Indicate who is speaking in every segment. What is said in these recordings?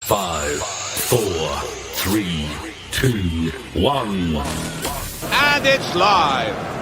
Speaker 1: 5, 4, 3, 2, 1.
Speaker 2: And it's live.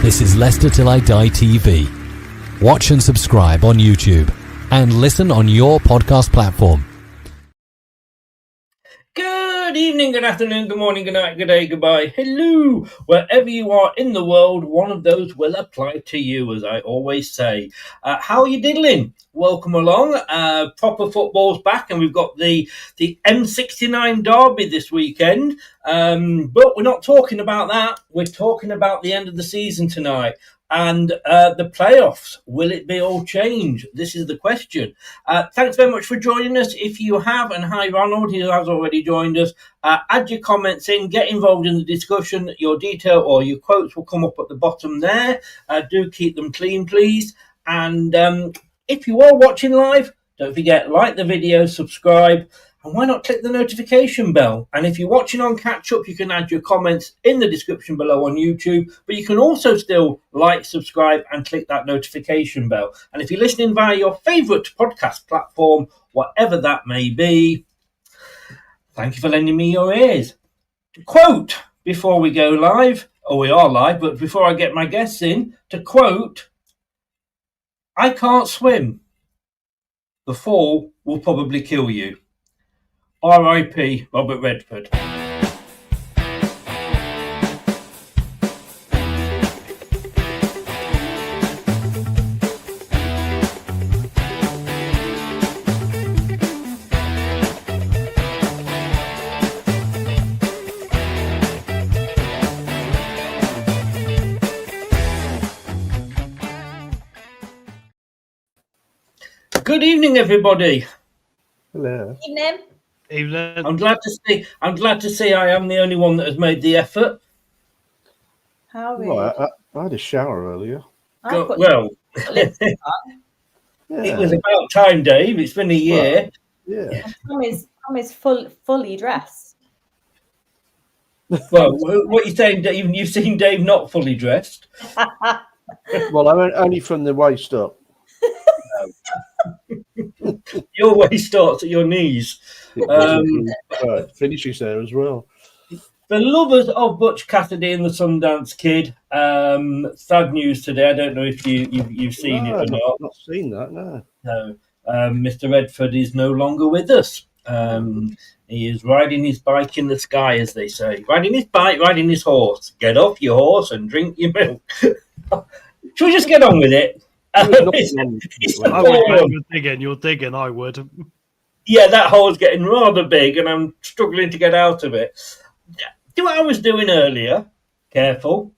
Speaker 3: This is Leicester Till I Die TV. Watch and subscribe on YouTube and listen on your podcast platform.
Speaker 4: Good evening, good afternoon, good morning, good night, good day, goodbye, hello. Wherever you are in the world, one of those will apply to you, as I always say. How are you diddling? Welcome along. Proper football's back, and we've got the M69 derby this weekend. But we're not talking about that. We're talking about the end of the season tonight. And the playoffs, will it be all change? This is the question. Thanks very much for joining us. If you have, and hi Ronald, he has already joined us, add your comments in, get involved in the discussion. Your detail or your quotes will come up at the bottom there. Do keep them clean, please. And if you are watching live, don't forget, like the video, subscribe, and why not click the notification bell? And if you're watching on catch up, you can add your comments in the description below on YouTube, but you can also still like, subscribe, and click that notification bell. And if you're listening via your favourite podcast platform, whatever that may be, thank you for lending me your ears. To quote before we go live, or we are live, but before I get my guests in, to quote, I can't swim. The fall will probably kill you. R.I.P. Robert Redford. Good evening, everybody.
Speaker 5: Hello.
Speaker 6: Evening.
Speaker 5: Evening.
Speaker 4: I'm glad to see I am the only one that has made the effort.
Speaker 6: How are
Speaker 5: Well, I had a shower earlier.
Speaker 4: Well, it was about time, Dave. It's been a year.
Speaker 5: Well, yeah.
Speaker 6: Tom is fully dressed.
Speaker 4: Well, what are you saying, Dave? You've seen Dave not fully dressed.
Speaker 5: Well, I'm only from the waist up.
Speaker 4: Your waist starts at your knees.
Speaker 5: Finishes there as well.
Speaker 4: The lovers of Butch Cassidy and the Sundance Kid. Sad news today. I don't know if you've seen it or not.
Speaker 5: Not seen that, no.
Speaker 4: No. Mr. Redford is no longer with us. He is riding his bike in the sky, as they say. Riding his bike, riding his horse. Get off your horse and drink your milk. Should we just get on with it?
Speaker 7: You're digging, I would.
Speaker 4: Yeah, that hole's getting rather big and I'm struggling to get out of it. Do what I was doing earlier. Careful.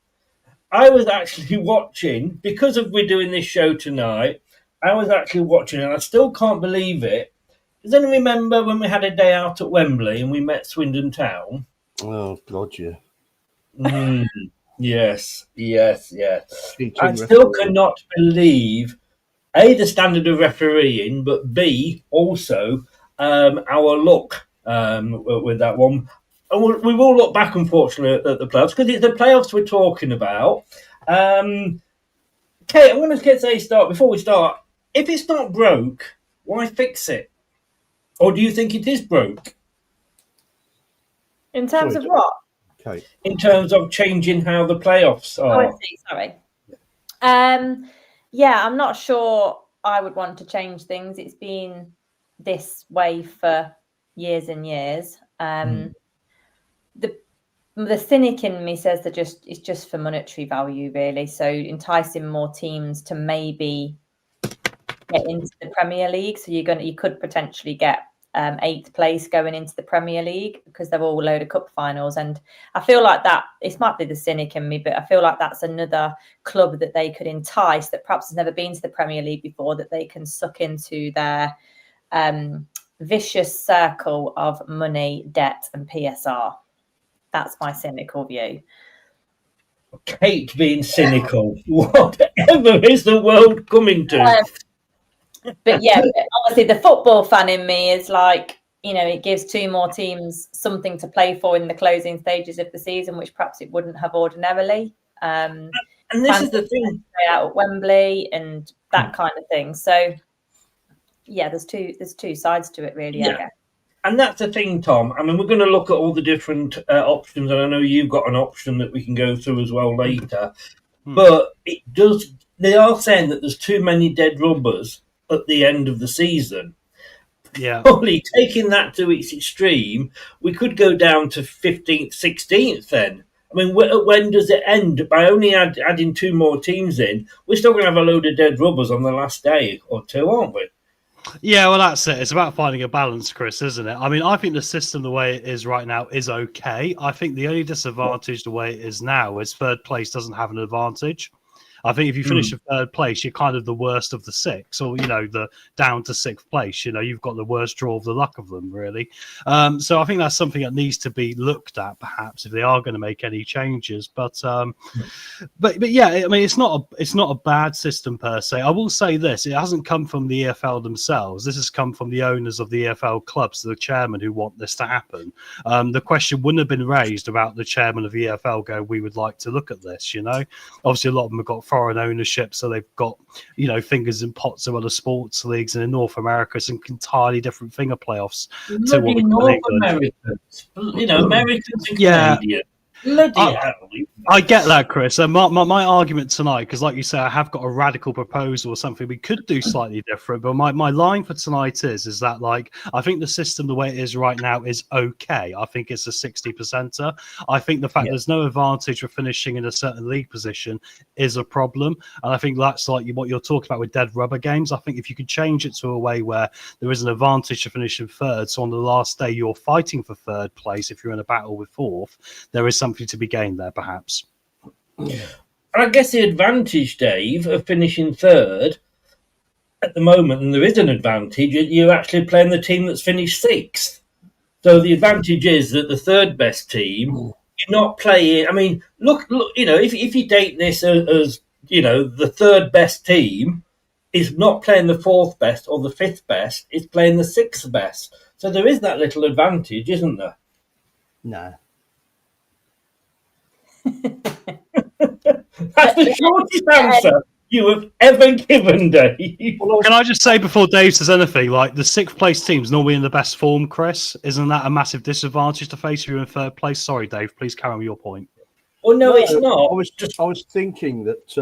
Speaker 4: I was actually watching, because of we're doing this show tonight, I was actually watching, and I still can't believe it. Does anyone remember when we had a day out at Wembley and we met Swindon Town?
Speaker 5: Oh, God, yeah.
Speaker 4: Yes. I still cannot believe, A, the standard of refereeing, but B, also our luck with that one. And we've all looked back, unfortunately, at the playoffs, because it's the playoffs we're talking about. Kate, I'm going to say before we start, if it's not broke, why fix it? Or do you think it is broke?
Speaker 6: In terms of what?
Speaker 5: Okay.
Speaker 4: In terms of changing how the playoffs are.
Speaker 6: Oh, I see. Sorry. Yeah, I'm not sure I would want to change things. It's been this way for years and years. The cynic in me says that it's just for monetary value, really. So enticing more teams to maybe get into the Premier League. So you could potentially get 8th place going into the Premier League because they're all a load of cup finals. And I feel like that, it might be the cynic in me, but I feel like that's another club that they could entice that perhaps has never been to the Premier League before, that they can suck into their vicious circle of money, debt and PSR. That's my cynical view.
Speaker 4: Kate being cynical. Whatever is the world coming to?
Speaker 6: But yeah, obviously the football fan in me is like, it gives 2 more teams something to play for in the closing stages of the season, which perhaps it wouldn't have ordinarily.
Speaker 4: And this is the thing.
Speaker 6: Out at Wembley and that kind of thing. So yeah, there's two sides to it, really. Yeah. I guess.
Speaker 4: And that's the thing, Tom. I mean, we're going to look at all the different options, and I know you've got an option that we can go through as well later. But they are saying that there's too many dead rubbers at the end of the season.
Speaker 7: Yeah.
Speaker 4: Probably taking that to its extreme, we could go down to 15th, 16th then. I mean, when does it end? By only adding 2 more teams in, we're still going to have a load of dead rubbers on the last day or 2, aren't we?
Speaker 7: Yeah, well, that's it. It's about finding a balance, Chris, isn't it? I mean, I think the system, the way it is right now, is okay. I think the only disadvantage the way it is now is 3rd place doesn't have an advantage. I think if you finish in 3rd place, you're kind of the worst of the 6, or, the down to 6th place. You've got the worst draw of the luck of them, really. So I think that's something that needs to be looked at, perhaps, if they are going to make any changes. But yeah, I mean, it's not a bad system per se. I will say this: it hasn't come from the EFL themselves. This has come from the owners of the EFL clubs, the chairman, who want this to happen. The question wouldn't have been raised about the chairman of the EFL going, "We would like to look at this." Obviously, a lot of them have got foreign ownership, so they've got fingers in pots of other sports leagues, and in North America it's an entirely different thing of playoffs to what
Speaker 4: North Americans, Americans and Canadians. I
Speaker 7: get that, Chris. And my argument tonight, because like you say, I have got a radical proposal or something we could do slightly different. But my line for tonight is that, I think the system, the way it is right now, is okay. I think it's a 60%er. I think the fact there's no advantage for finishing in a certain league position is a problem. And I think that's what you're talking about with dead rubber games. I think if you could change it to a way where there is an advantage to finishing 3rd, so on the last day you're fighting for 3rd place if you're in a battle with 4th, there is something to be gained there, perhaps.
Speaker 4: And I guess the advantage, Dave, of finishing 3rd at the moment, and there is an advantage, you're actually playing the team that's finished 6th. So the advantage is that the 3rd best team, you're not playing. I mean, look, if you take this as the 3rd best team is not playing the 4th best or the 5th best, it's playing the 6th best. So there is that little advantage, isn't there?
Speaker 5: No.
Speaker 4: That's the shortest answer you have ever given, Dave.
Speaker 7: Can I just say before Dave says anything, the 6th place team's normally in the best form, Chris? Isn't that a massive disadvantage to face if you're in 3rd place? Sorry, Dave, please carry on with your point.
Speaker 4: Well, no, it's not.
Speaker 5: I was thinking that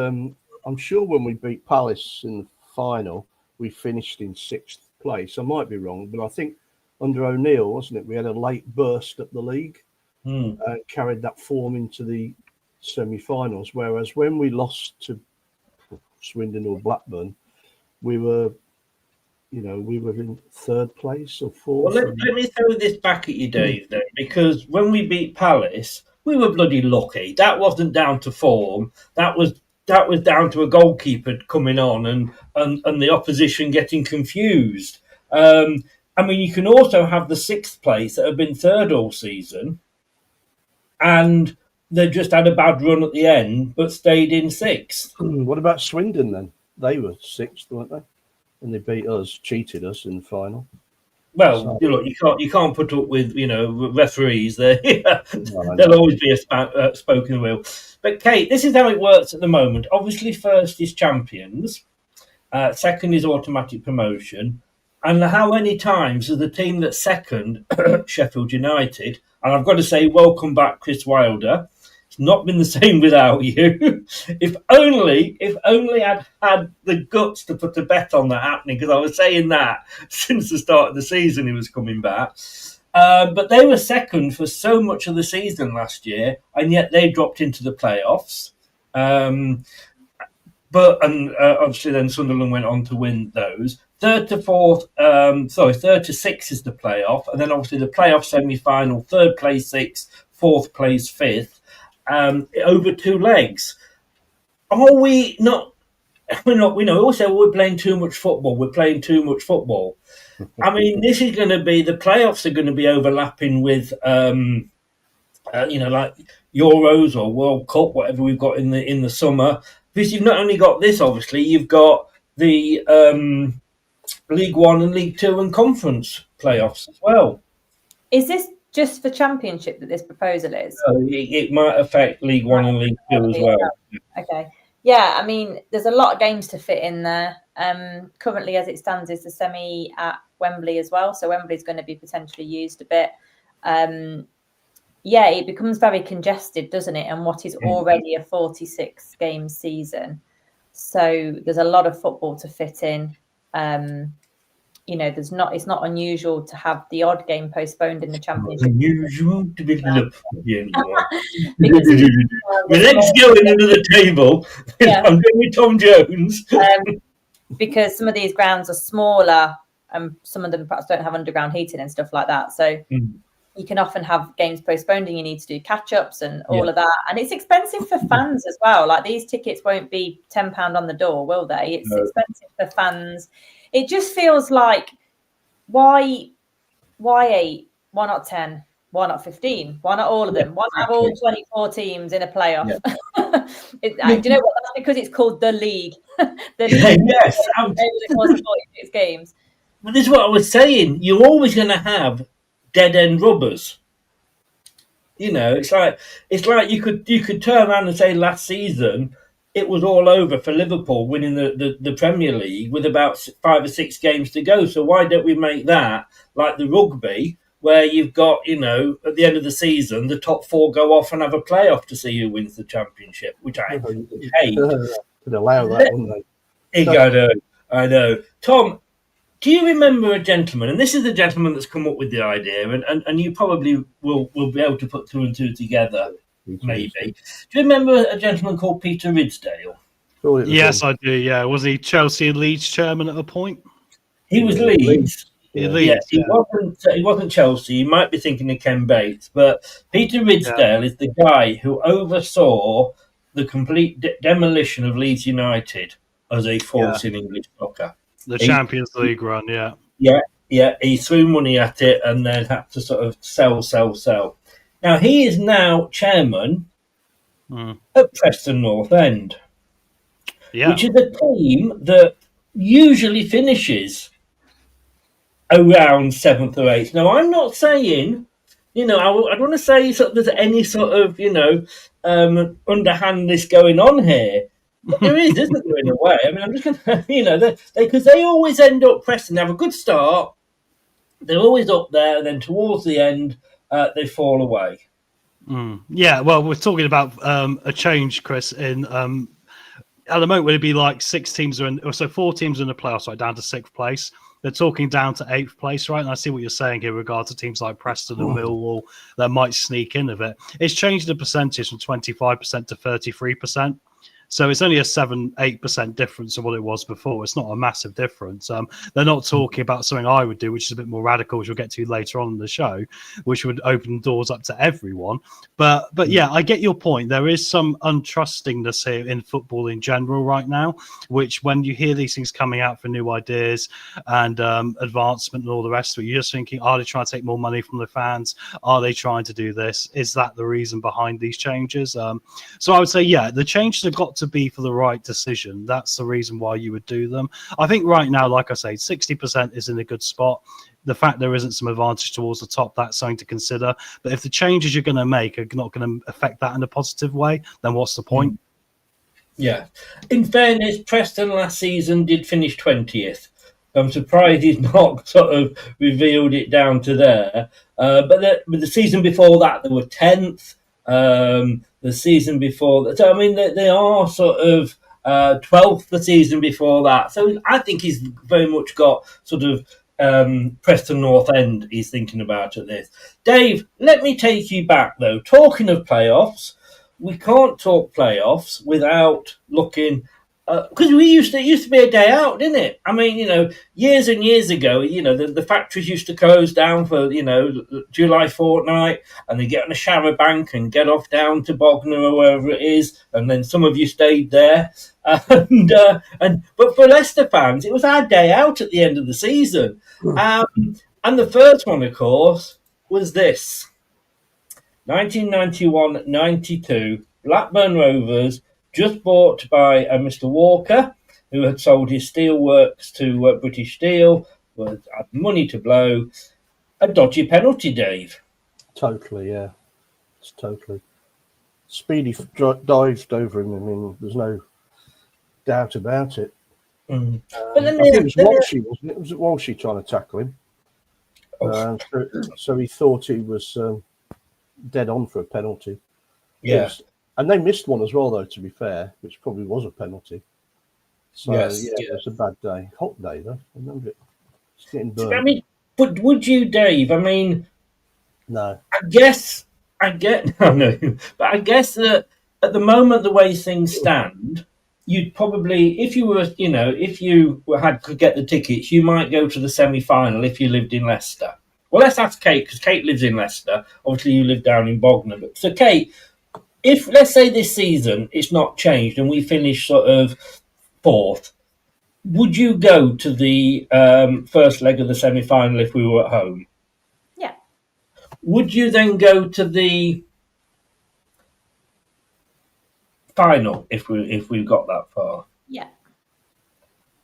Speaker 5: I'm sure when we beat Palace in the final, we finished in 6th place. I might be wrong, but I think under O'Neill, wasn't it? We had a late burst at the league. Carried that form into the semi-finals, whereas when we lost to Swindon or Blackburn, we were in 3rd place or 4th.
Speaker 4: Well, let me throw this back at you, Dave, then, because when we beat Palace, we were bloody lucky. That wasn't down to form. That was down to a goalkeeper coming on and the opposition getting confused. I mean, you can also have the 6th place that have been 3rd all season, and they just had a bad run at the end, but stayed in 6th.
Speaker 5: What about Swindon then? They were 6th, weren't they? And they beat us, cheated us in the final.
Speaker 4: Well, you can't put up with referees. They'll always be a spoken will. But Kate, this is how it works at the moment. Obviously, 1st is champions, 2nd is automatic promotion, and how many times has the team that's 2nd, Sheffield United, and I've got to say, welcome back, Chris Wilder. It's not been the same without you. If only I'd had the guts to put a bet on that happening, because I was saying that since the start of the season he was coming back. But they were second for so much of the season last year, and yet they dropped into the playoffs. But obviously then Sunderland went on to win those. Third to sixth is the playoff, and then obviously the playoff semi-final, third place sixth, fourth place fifth, over 2 legs. Are we not? We always say, well, we're playing too much football. We're playing too much football. I mean, this is going to be, the playoffs are going to be overlapping with, like Euros or World Cup, whatever we've got in the summer. Because you've not only got this, obviously, you've got the League One and League Two and Conference playoffs as well.
Speaker 6: Is this just for Championship that this proposal is?
Speaker 4: It might affect League One and League Two as well.
Speaker 6: Okay. Yeah, I mean, there's a lot of games to fit in there. Currently, as it stands, is the semi at Wembley as well. So Wembley's going to be potentially used a bit. It becomes very congested, doesn't it? And what is already a 46-game season. So there's a lot of football to fit in. It's not unusual to have the odd game postponed in the Championship.
Speaker 4: Unusual to be my legs going under the table. Yeah. I'm going with Tom Jones.
Speaker 6: Because some of these grounds are smaller and some of them perhaps don't have underground heating and stuff like that. So you can often have games postponed and you need to do catch-ups and all of that. And it's expensive for fans as well. Like, these tickets won't be £10 on the door, will they? It's expensive for fans. It just feels like, why 8? Why not 10? Why not 15? Why not all of them? Why not have all 24 teams in a playoff?
Speaker 4: Yeah.
Speaker 6: Do you know what? That's because it's called the league. The league.
Speaker 4: Yes.
Speaker 6: It was 46 games.
Speaker 4: But this is what I was saying. You're always going to have dead-end rubbers. It's like you could turn around and say last season it was all over for Liverpool winning the Premier League with about 5 or 6 games to go. So why don't we make that like the rugby, where you've got, at the end of the season, the top 4 go off and have a playoff to see who wins the Championship, which I hate.
Speaker 5: Could allow that, wouldn't
Speaker 4: they? I know. Tom, do you remember a gentleman, and this is the gentleman that's come up with the idea, and you probably will be able to put 2 and 2 together, maybe. Do you remember a gentleman called Peter Ridsdale?
Speaker 7: Yes, I do, yeah. Was he Chelsea and Leeds chairman at a point?
Speaker 4: He was Leeds.
Speaker 7: He
Speaker 4: wasn't Chelsea. You might be thinking of Ken Bates, but Peter Ridsdale is the guy who oversaw the complete demolition of Leeds United as a force in English soccer.
Speaker 7: The Champions League run,
Speaker 4: Yeah. He threw money at it and then had to sort of sell. Now, he is now chairman at Preston North End, which is a team that usually finishes around 7th or 8th. Now, I'm not saying, I don't want to say there's any sort of, underhandness going on here. But there is, isn't there, in a way? I mean, I'm just going to, because they always end up Preston. They have a good start. They're always up there, and then towards the end, they fall away.
Speaker 7: Yeah, well, we're talking about a change, Chris, in at the moment, would it be like 6 teams are in, so 4 teams are in the playoffs, right, down to 6th place. They're talking down to 8th place, right? And I see what you're saying here in regard to teams like Preston and Millwall that might sneak in of it. It's changed the percentage from 25% to 33%. So it's only a 7-8% difference of what it was before. It's not a massive difference. They're not talking about something I would do, which is a bit more radical, which we'll get to later on in the show, which would open doors up to everyone. But yeah, I get your point. There is some untrustingness here in football in general right now, which when you hear these things coming out for new ideas and advancement and all the rest of it, you're just thinking, are they trying to take more money from the fans? Are they trying to do this? Is that the reason behind these changes? So I would say, yeah, the changes have got to be for the right decision. That's the reason why you would do them. I think right now, like I say, 60% is in a good spot. The fact there isn't some advantage towards the top, that's something to consider. But if the changes you're going to make are not going to affect that in a positive way, then what's the point?
Speaker 4: Yeah. In fairness, Preston last season did finish 20th. I'm surprised he's not sort of revealed it down to there. But the season before that, they were 10th. The season before that. So, I mean, they are sort of 12th the season before that. So I think he's very much got sort of Preston North End he's thinking about at this. Dave, let me take you back, though. Talking of playoffs, we can't talk playoffs without looking... Because it used to be a day out, didn't it? I mean, years and years ago, the factories used to close down for, July fortnight, and they get on a shower bank and get off down to Bognor or wherever it is, and then some of you stayed there. But for Leicester fans, it was our day out at the end of the season. And the first one, of course, was this. 1991-92, Blackburn Rovers, just bought by Mr. Walker, who had sold his steelworks to British Steel, had money to blow. A dodgy penalty, Dave.
Speaker 5: Totally, yeah. It's totally. Speedy dived over him. I mean, there's no doubt about it.
Speaker 4: Mm.
Speaker 5: But then I think it was Walshy, wasn't it? It was Walshy trying to tackle him. So he thought he was dead on for a penalty.
Speaker 4: Yes.
Speaker 5: And they missed one as well, though, to be fair, which probably was a penalty. So, it was a bad day. Hot day, though. I remember it. It's getting burned.
Speaker 4: I mean, but would you, Dave? I mean...
Speaker 5: No.
Speaker 4: I guess that at the moment, the way things stand, you'd probably, if you could get the tickets, you might go to the semi-final if you lived in Leicester. Well, let's ask Kate, because Kate lives in Leicester. Obviously, you live down in Bognor. But so, Kate, if let's say this season it's not changed and we finish sort of fourth, would you go to the first leg of the semi-final if we were at home?
Speaker 6: Yeah.
Speaker 4: Would you then go to the final if we got that far?
Speaker 6: Yeah.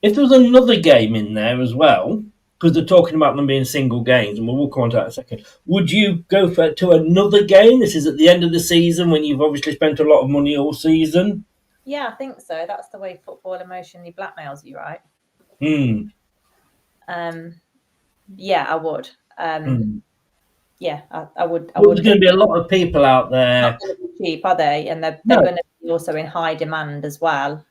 Speaker 4: If there was another game in there as well, because they're talking about them being single games, and we'll come on to that in a second, would you go to another game? This is at the end of the season when you've obviously spent a lot of money all season.
Speaker 6: Yeah, I think so. That's the way football emotionally blackmails you, right? Yeah, I would. Yeah, I would.
Speaker 4: There's going to be a lot of people out there.
Speaker 6: Not going to be cheap, are they? And they're going to be also in high demand as well.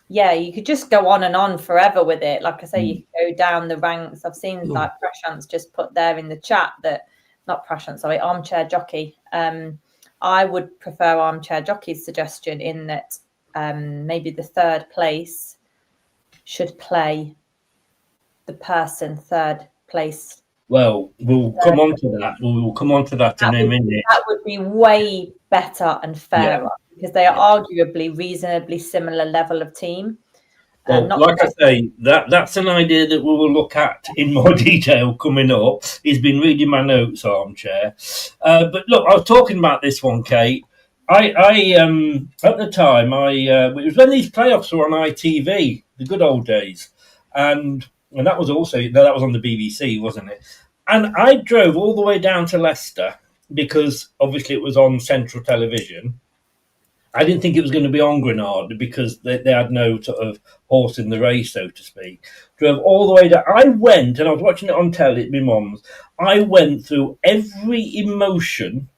Speaker 6: Yeah, you could just go on and on forever with it. Like I say, you could go down the ranks. I've seen like Prashant's just put there in the chat that, not Prashant, sorry, Armchair Jockey. I would prefer Armchair Jockey's suggestion in that maybe the third place should play the person third place.
Speaker 4: Well, we'll come on to that. We'll come on to that in a minute.
Speaker 6: That would be way better and fairer because they are arguably reasonably similar level of team.
Speaker 4: Well, like I say, that's an idea that we will look at in more detail coming up. He's been reading my notes, Armchair. But look, I was talking about this one, Kate. I at the time, it was when these playoffs were on ITV, the good old days, and that was that was on the BBC, wasn't it? And I drove all the way down to Leicester because obviously it was on Central Television. I didn't think it was going to be on Grenard because they had no sort of horse in the race, so to speak. Drove all the way down. I went, and I was watching it on telly at my mum's. I went through every emotion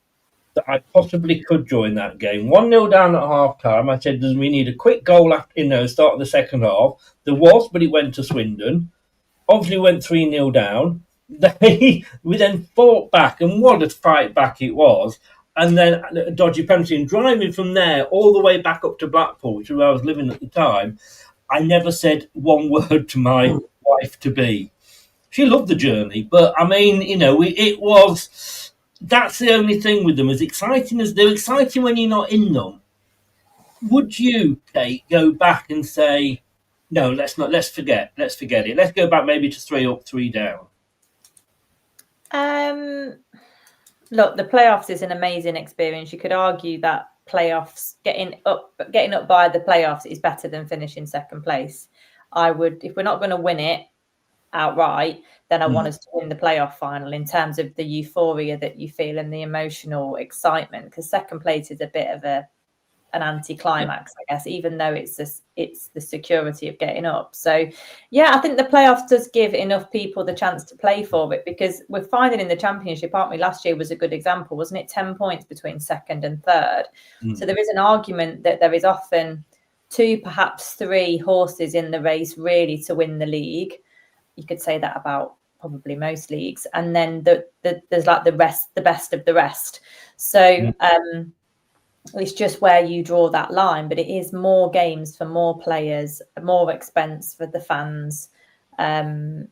Speaker 4: that I possibly could during that game. 1-0 down at half-time. I said, we need a quick goal after, start of the second half. There was, but it went to Swindon. Obviously went 3-0 down. We then fought back, and what a fight back it was. And then a dodgy penalty, and driving from there all the way back up to Blackpool, which is where I was living at the time, I never said one word to my wife-to-be. She loved the journey, but I mean, it was... That's the only thing with them. As exciting as they're exciting when you're not in them, would you, Kate, go back and say, no, let's forget it. Let's go back maybe to 3 up, 3 down.
Speaker 6: Look, the playoffs is an amazing experience. You could argue that playoffs, getting up by the playoffs is better than finishing second place. I would, if we're not going to win it outright, then I want us to win the playoff final in terms of the euphoria that you feel and the emotional excitement, because second place is a bit of a an anticlimax, I guess, even though it's the security of getting up. So, yeah, I think the playoffs does give enough people the chance to play for it, because we're finding in the Championship, aren't we? Last year was a good example, wasn't it? 10 points between second and third. So there is an argument that there is often 2, perhaps 3 horses in the race really to win the league. You could say that about probably most leagues, and then there's like the best of the rest. So it's just where you draw that line, but it is more games for more players, more expense for the fans. And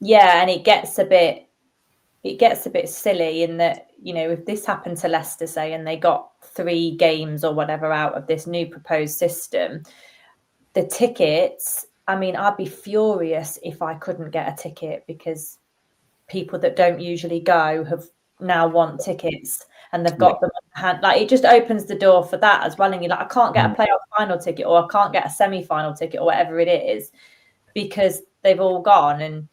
Speaker 6: it gets a bit silly in that, you know, if this happened to Leicester, say, and they got 3 games or whatever out of this new proposed system, the tickets, I mean, I'd be furious if I couldn't get a ticket, because people that don't usually go have now want tickets and they've got them on hand. Like, it just opens the door for that as well. And you're like, I can't get a playoff final ticket, or I can't get a semi-final ticket, or whatever it is, because they've all gone. And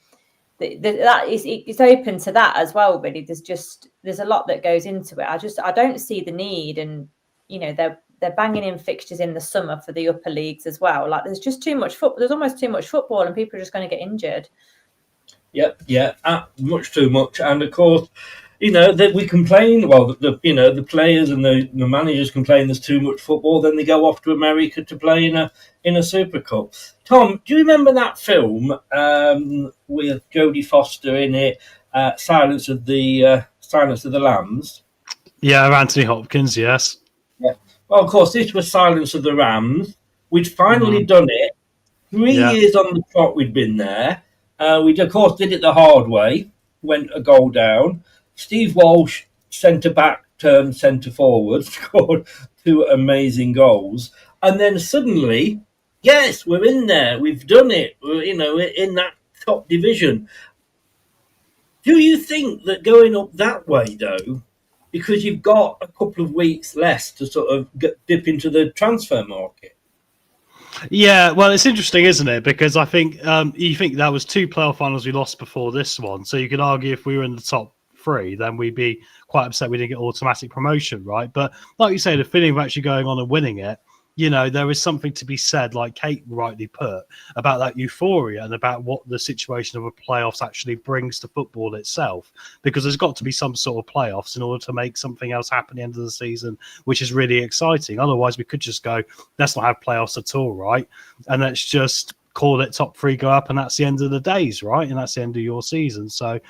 Speaker 6: it's open to that as well, really. There's a lot that goes into it. I don't see the need. And, you know, they're banging in fixtures in the summer for the upper leagues as well. Like, there's just too much football. There's almost too much football, and people are just going to get injured.
Speaker 4: Yep, much too much. And of course, you know, that we complain. Well, the players and the managers complain there's too much football. Then they go off to America to play in a Super Cup. Tom, do you remember that film with Jodie Foster in it, Silence of the Lambs?
Speaker 7: Yeah, Anthony Hopkins, yes.
Speaker 4: Yeah. Well, of course, this was Silence of the Rams. We'd finally done it. 3 years on the trot we'd been there. We, of course, did it the hard way. Went a goal down. Steve Walsh, centre-back turned centre-forward, scored 2 amazing goals. And then suddenly, yes, we're in there. We've done it. We're in that top division. Do you think that going up that way, though, because you've got a couple of weeks less to sort of dip into the transfer market?
Speaker 7: Yeah, well, it's interesting, isn't it? Because I think you think that was 2 playoff finals we lost before this one. So you could argue if we were in the top 3, then we'd be quite upset we didn't get automatic promotion, right? But like you say, the feeling of actually going on and winning it, you know, there is something to be said, like Kate rightly put, about that euphoria and about what the situation of a playoffs actually brings to football itself. Because there's got to be some sort of playoffs in order to make something else happen at the end of the season, which is really exciting. Otherwise, we could just go, let's not have playoffs at all, right? And let's just call it top 3 go up, and that's the end of the days, right? And that's the end of your season. So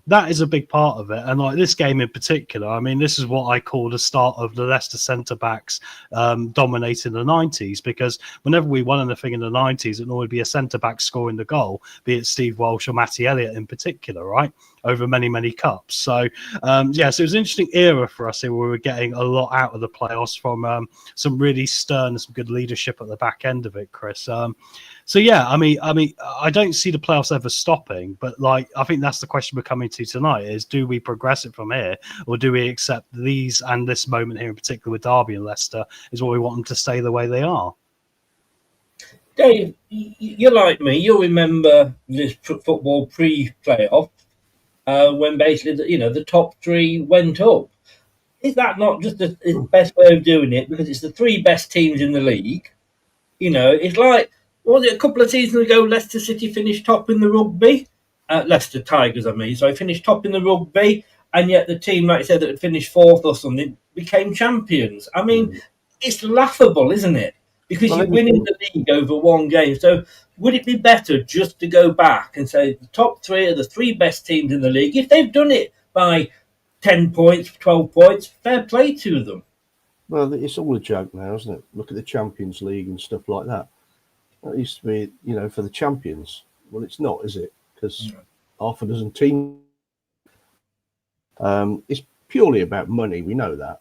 Speaker 7: that is a big part of it. And like this game in particular, I mean, this is what I call the start of the Leicester centre-backs dominating the 90s, because whenever we won anything in the 90s, it would be a centre-back scoring the goal, be it Steve Walsh or Matty Elliott in particular, right? Over many, many cups. So, so it was an interesting era for us here where we were getting a lot out of the playoffs from some really stern and some good leadership at the back end of it, Chris. So yeah, I mean, I don't see the playoffs ever stopping, but like I think that's the question we're coming to tonight: is do we progress it from here, or do we accept these and this moment here in particular with Derby and Leicester is what we want them to stay the way they are?
Speaker 4: Dave, you're like me. You'll remember this football pre-playoff when basically the top 3 went up. Is that not just the best way of doing it? Because it's the 3 best teams in the league. You know, it's like, was it a couple of seasons ago, Leicester City finished top in the rugby? Leicester Tigers, I mean. So I finished top in the rugby, and yet the team, like I said, that had finished 4th or something, became champions. I mean, it's laughable, isn't it? Because you're winning the league over 1 game. So would it be better just to go back and say the top 3 are the 3 best teams in the league? If they've done it by 10 points, 12 points, fair play to them. Well,
Speaker 5: it's all a joke now, isn't it? Look at the Champions League and stuff like that. That used to be, for the champions. Well, it's not, is it? Because half a dozen teams. It's purely about money. We know that.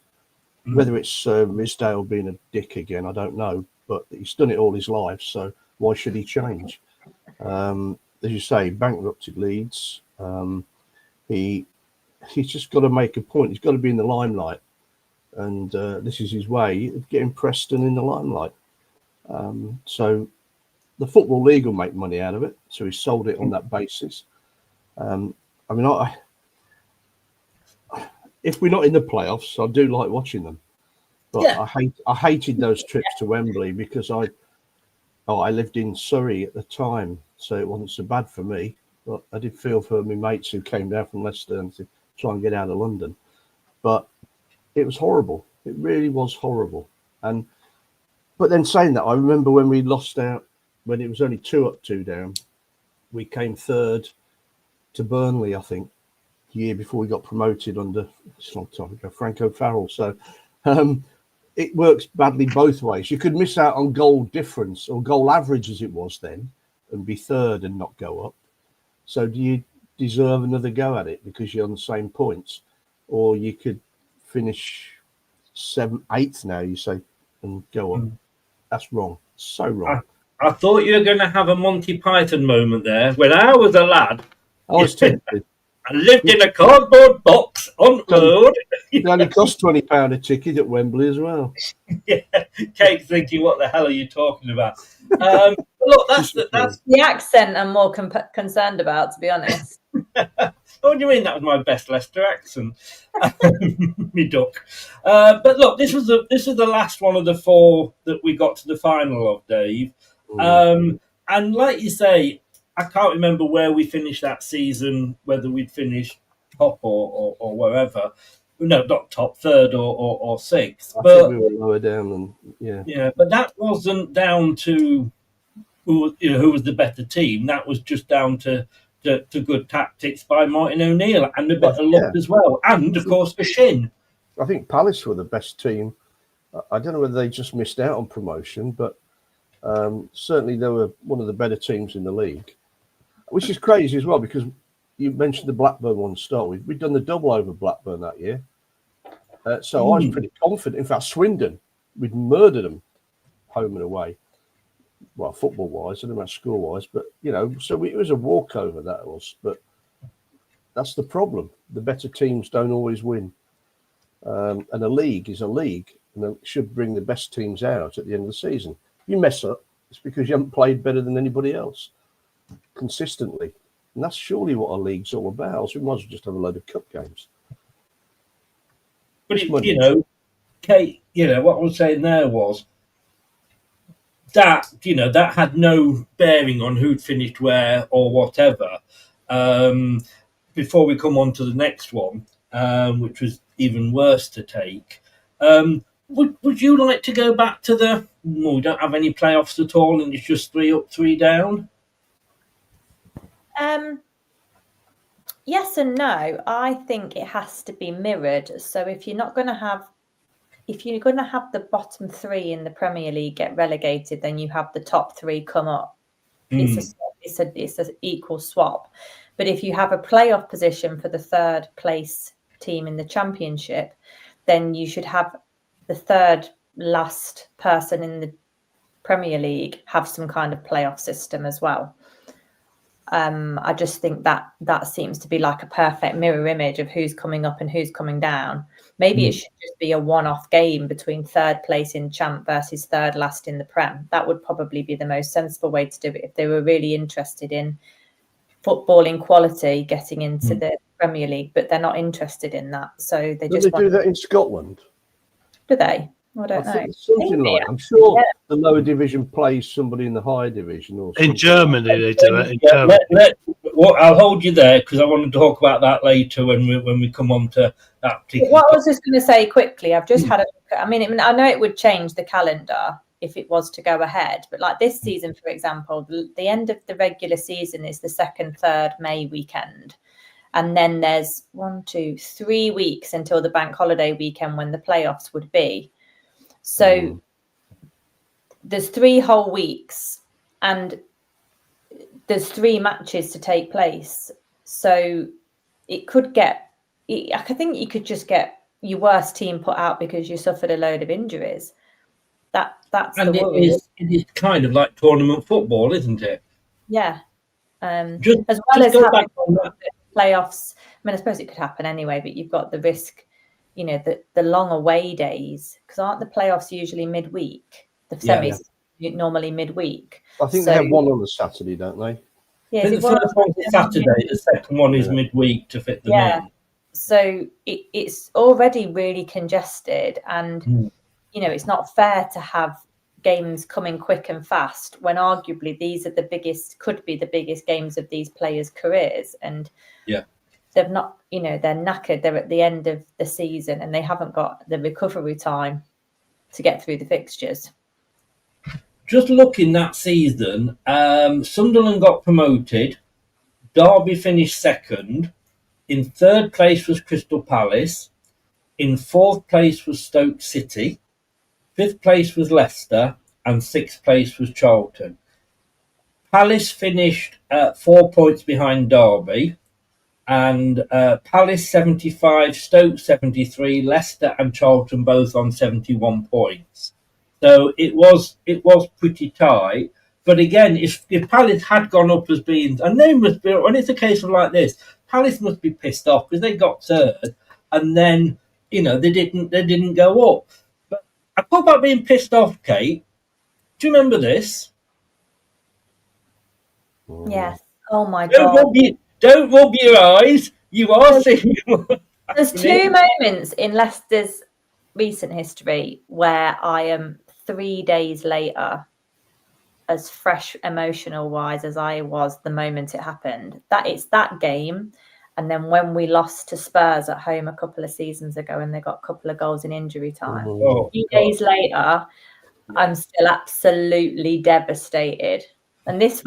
Speaker 5: Whether it's Risdale being a dick again, I don't know. But he's done it all his life, so why should he change? As you say, bankrupted Leeds. He's just got to make a point. He's got to be in the limelight. And this is his way of getting Preston in the limelight. So the Football League will make money out of it. So he sold it on that basis. If we're not in the playoffs, I do like watching them. But I hated those trips to Wembley because I lived in Surrey at the time, so it wasn't so bad for me. But I did feel for my mates who came down from Leicester and to try and get out of London. But it was horrible. It really was horrible. But then saying that, I remember when we lost out, when it was only 2 up, 2 down, we came third to Burnley, I think, the year before we got promoted under, it's a long time ago, Franco Farrell. So it works badly both ways. You could miss out on goal difference or goal average as it was then and be third and not go up. So do you deserve another go at it because you're on the same points? Or you could finish 7th, 8th now, you say, and go up. That's wrong. So wrong.
Speaker 4: I thought you were going to have a Monty Python moment there. When I was a lad,
Speaker 5: I was tempted.
Speaker 4: I lived in a cardboard box on road.
Speaker 5: It only cost £20 a ticket at Wembley as well.
Speaker 4: Yeah, Kate's thinking, what the hell are you talking about? Look, that's
Speaker 6: the accent I'm more concerned about, to be honest.
Speaker 4: What do you mean that was my best Leicester accent? Me duck. But look, this is the last one of the 4 that we got to the final of, Dave. And like you say, I can't remember where we finished that season, whether we'd finished top or wherever. No, not top, 3rd or 6th.
Speaker 5: I think we were lower down than,
Speaker 4: Yeah, but that wasn't down to who was the better team. That was just down to good tactics by Martin O'Neill and a bit of luck as well. And, of course, for Shin.
Speaker 5: I think Palace were the best team. I don't know whether they just missed out on promotion, but certainly they were one of the better teams in the league, which is crazy as well because you mentioned the Blackburn one to start with. We'd done the double over Blackburn that year. So I was pretty confident. In fact, Swindon, we'd murdered them home and away. Well, football-wise, I don't know about score-wise, but, so it was a walkover, that was. But that's the problem. The better teams don't always win. And a league is a league, and it should bring the best teams out at the end of the season. If you mess up, it's because you haven't played better than anybody else consistently. And that's surely what a league's all about. So we might as well just have a load of cup games.
Speaker 4: But, Kate, what I was saying there was that, that had no bearing on who'd finished where or whatever. Before we come on to the next one, which was even worse to take, would you like to go back to we don't have any playoffs at all and it's just 3 up, 3 down?
Speaker 6: Yes and no. I think it has to be mirrored. So if you're going to have the bottom 3 in the Premier League get relegated, then you have the top 3 come up. It's an equal swap. But if you have a playoff position for the 3rd place team in the Championship, then you should have the 3rd last person in the Premier League have some kind of playoff system as well. I just think that seems to be like a perfect mirror image of who's coming up and who's coming down. Maybe it should just be a one-off game between 3rd place in Champ versus 3rd last in the Prem. That would probably be the most sensible way to do it if they were really interested in footballing quality getting into the Premier League, but they're not interested in that. So they just
Speaker 5: do that in Scotland.
Speaker 6: Do they? I don't know.
Speaker 5: Something like I'm sure the lower division plays somebody in the higher division. Or
Speaker 7: in Germany, they do it. In Germany.
Speaker 4: I'll hold you there because I want to talk about that later when we come on to that particular.
Speaker 6: What I was just going to say quickly, I've just had a look at, I know it would change the calendar if it was to go ahead, but like this season, for example, the end of the regular season is the 2nd, 3rd May weekend. And then there's 1, 2, 3 weeks until the bank holiday weekend when the playoffs would be. So there's 3 whole weeks and there's 3 matches to take place. So it could get, I think you could just get your worst team put out because you suffered a load of injuries. That's the worry.
Speaker 4: It is kind of like tournament football, isn't it?
Speaker 6: Yeah. As well
Speaker 4: just
Speaker 6: as
Speaker 4: go
Speaker 6: having
Speaker 4: back on that.
Speaker 6: playoffs. I suppose it could happen anyway, but you've got the risk, the long away days, because aren't the playoffs usually midweek? The semis normally midweek.
Speaker 5: I think they have one on the Saturday, don't they?
Speaker 6: Yeah,
Speaker 4: the first one's a Saturday, the second one is midweek to fit them in.
Speaker 6: So it's already really congested, and it's not fair to have games coming quick and fast when arguably these are could be the biggest games of these players' careers. And they've not, they're knackered. They're at the end of the season and they haven't got the recovery time to get through the fixtures.
Speaker 4: Just looking that season, Sunderland got promoted. Derby finished second. In third place was Crystal Palace. In fourth place was Stoke City. Fifth place was Leicester. And sixth place was Charlton. Palace finished 4 points behind Derby. And Palace 75, Stoke 73, Leicester and Charlton both on 71 points. So it was pretty tight. But again, if Palace had gone up as being, and they must be, when it's a case of like this, Palace must be pissed off because they got third, and then they didn't go up. But I talk about being pissed off, Kate. Do you remember this?
Speaker 6: Yes. Oh my God.
Speaker 4: Don't rub your eyes. You are seeing.
Speaker 6: There's two moments in Leicester's recent history where I am 3 days later as fresh emotional wise as I was the moment it happened. That it's that game, and then when we lost to Spurs at home a couple of seasons ago and they got a couple of goals in injury time.
Speaker 4: Oh,
Speaker 6: 3 days later, I'm still absolutely devastated. And this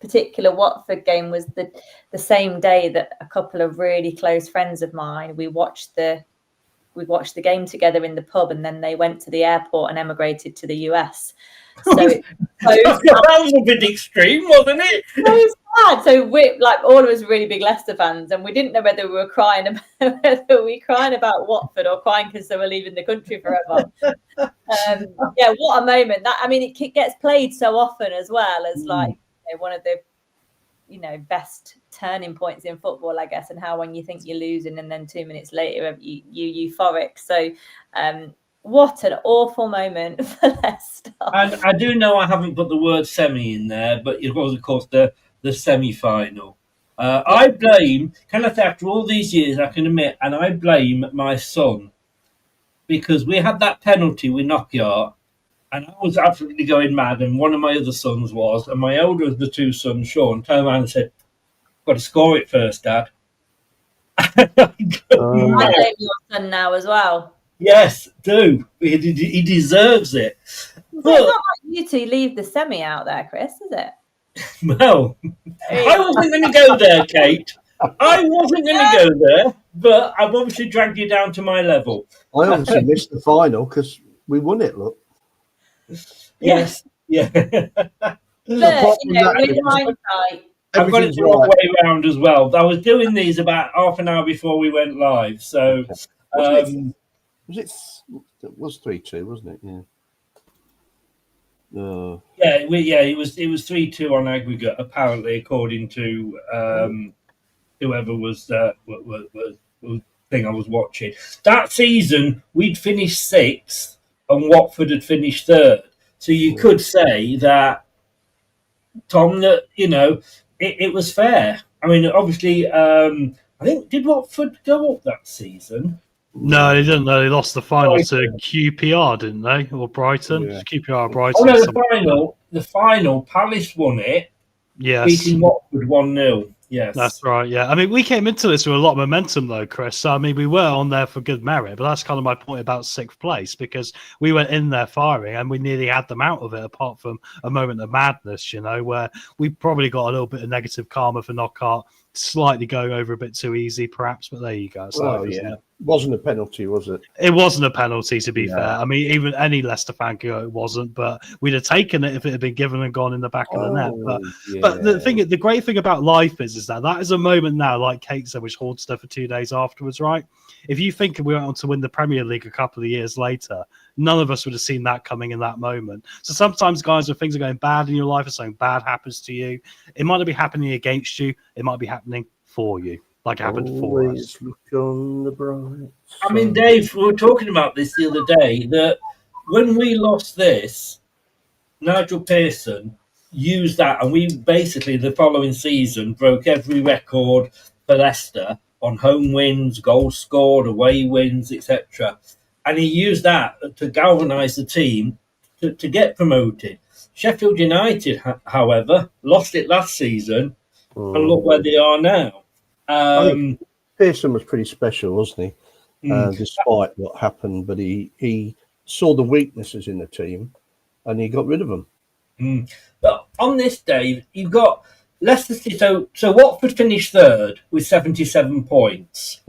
Speaker 6: particular Watford game was the same day that a couple of really close friends of mine, we watched the game together in the pub, and then they went to the airport and emigrated to the US. So
Speaker 4: that was a bit extreme, wasn't it?
Speaker 6: So sad. So we all of us really big Leicester fans, and we didn't know whether we were crying about Watford or crying because they were leaving the country forever. What a moment! It gets played so often as well as one of the best turning points in football, I guess, and how when you think you're losing and then 2 minutes later you're euphoric. So what an awful moment for Leicester. And
Speaker 4: I do know I haven't put the word semi in there, but it was, of course, the semi-final. I blame, after all these years, I can admit, and I blame my son, because we had that penalty with Knockyart, and I was absolutely going mad, and one of my other sons was, and my older of the two sons, Sean, turned around and said, "Got to score it first, Dad."
Speaker 6: I blame your son now as well.
Speaker 4: Yes, do. He deserves it.
Speaker 6: But it's not like you two leave the semi out there, Chris, is it?
Speaker 4: No. I wasn't going to go there, Kate. I wasn't going to go there, but I've obviously dragged you down to my level.
Speaker 5: I obviously missed the final because we won it, look.
Speaker 4: Yes. Yeah.
Speaker 6: But, with hindsight,
Speaker 4: I've got it the wrong way around as well. I was doing these about half an hour before we went live, so...
Speaker 5: it was 3-2, wasn't it? Yeah.
Speaker 4: It was 3-2 on aggregate, apparently, according to whoever was the thing I was watching. That season, we'd finished sixth, and Watford had finished third. So you could say that, Tom, that it was fair. I mean, obviously, I think did Watford go up that season?
Speaker 7: No, they didn't. They lost the final to QPR, didn't they? Or Brighton?
Speaker 5: Yeah.
Speaker 7: QPR, Brighton.
Speaker 4: Oh no, the final. Palace won it.
Speaker 7: Yes.
Speaker 4: Beating Watford 1-0. Yes.
Speaker 7: That's right, yeah. I mean, we came into this with a lot of momentum, though, Chris. So, I mean, we were on there for good merit, but that's kind of my point about sixth place, because we went in there firing and we nearly had them out of it, apart from a moment of madness, where we probably got a little bit of negative karma for Knockout, slightly going over a bit too easy, perhaps, but there you go.
Speaker 5: It wasn't a penalty, was it?
Speaker 7: It wasn't a penalty, to be fair. I mean, even any Leicester fan could go, it wasn't, but we'd have taken it if it had been given and gone in the back of the net. But the great thing about life is that is a moment now, like Kate said, which haunts her for 2 days afterwards, right? If you think we went on to win the Premier League a couple of years later, none of us would have seen that coming in that moment. So sometimes, guys, when things are going bad in your life or something bad happens to you, it might not be happening against you, it might be happening for you. Like it happened for us.
Speaker 5: Look on the bright side.
Speaker 4: I mean, Dave, we were talking about this the other day, that when we lost this, Nigel Pearson used that, and we basically, the following season, broke every record for Leicester on home wins, goals scored, away wins, etc. and he used that to galvanise the team to get promoted. Sheffield United, however, lost it last season, and look where they are now.
Speaker 5: I think Pearson was pretty special, wasn't he? Despite what happened, but he saw the weaknesses in the team, and he got rid of them.
Speaker 4: But on this day, you've got Leicester City. So Watford finished third with 77 points.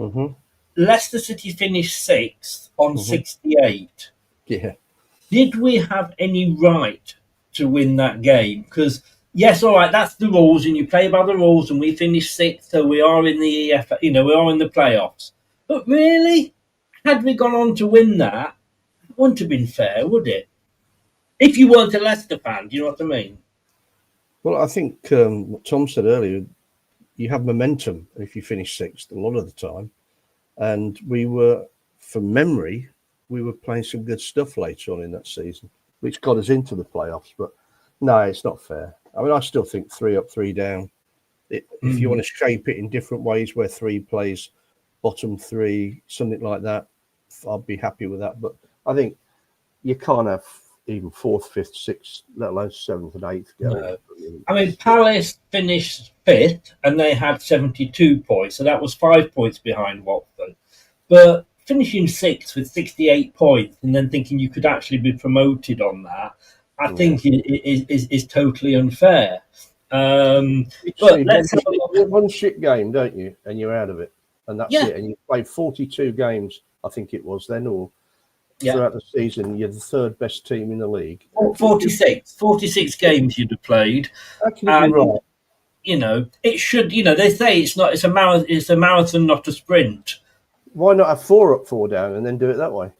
Speaker 4: Leicester City finished sixth on 68.
Speaker 5: Yeah.
Speaker 4: Did we have any right to win that game? Because, yes, all right, that's the rules, and you play by the rules, and we finished sixth, so we are in the EFL, we are in the playoffs. But really, had we gone on to win that, it wouldn't have been fair, would it? If you weren't a Leicester fan, do you know what I mean?
Speaker 5: Well, I think what Tom said earlier, you have momentum if you finish sixth a lot of the time. And we were, from memory, we were playing some good stuff later on in that season, which got us into the playoffs. But no, it's not fair. I mean, I still think 3 up, 3 down. If you want to shape it in different ways where 3 plays bottom 3, something like that, I'd be happy with that. But I think you can't have even 4th, 5th, 6th, let alone 7th and 8th going.
Speaker 4: No. I mean, Palace finished 5th and they had 72 points, so that was 5 points behind Watford. But finishing 6th with 68 points and then thinking you could actually be promoted on that, I think is totally unfair. But let's have a look.
Speaker 5: One shit game, don't you? And you're out of it. And that's it. And you played 42 games, I think it was then, or throughout the season, you're the 3rd best team in the league.
Speaker 4: 46 games you'd have played.
Speaker 5: That can be right.
Speaker 4: It should, they say it's a marathon, not a sprint.
Speaker 5: Why not have 4 up, 4 down and then do it that way?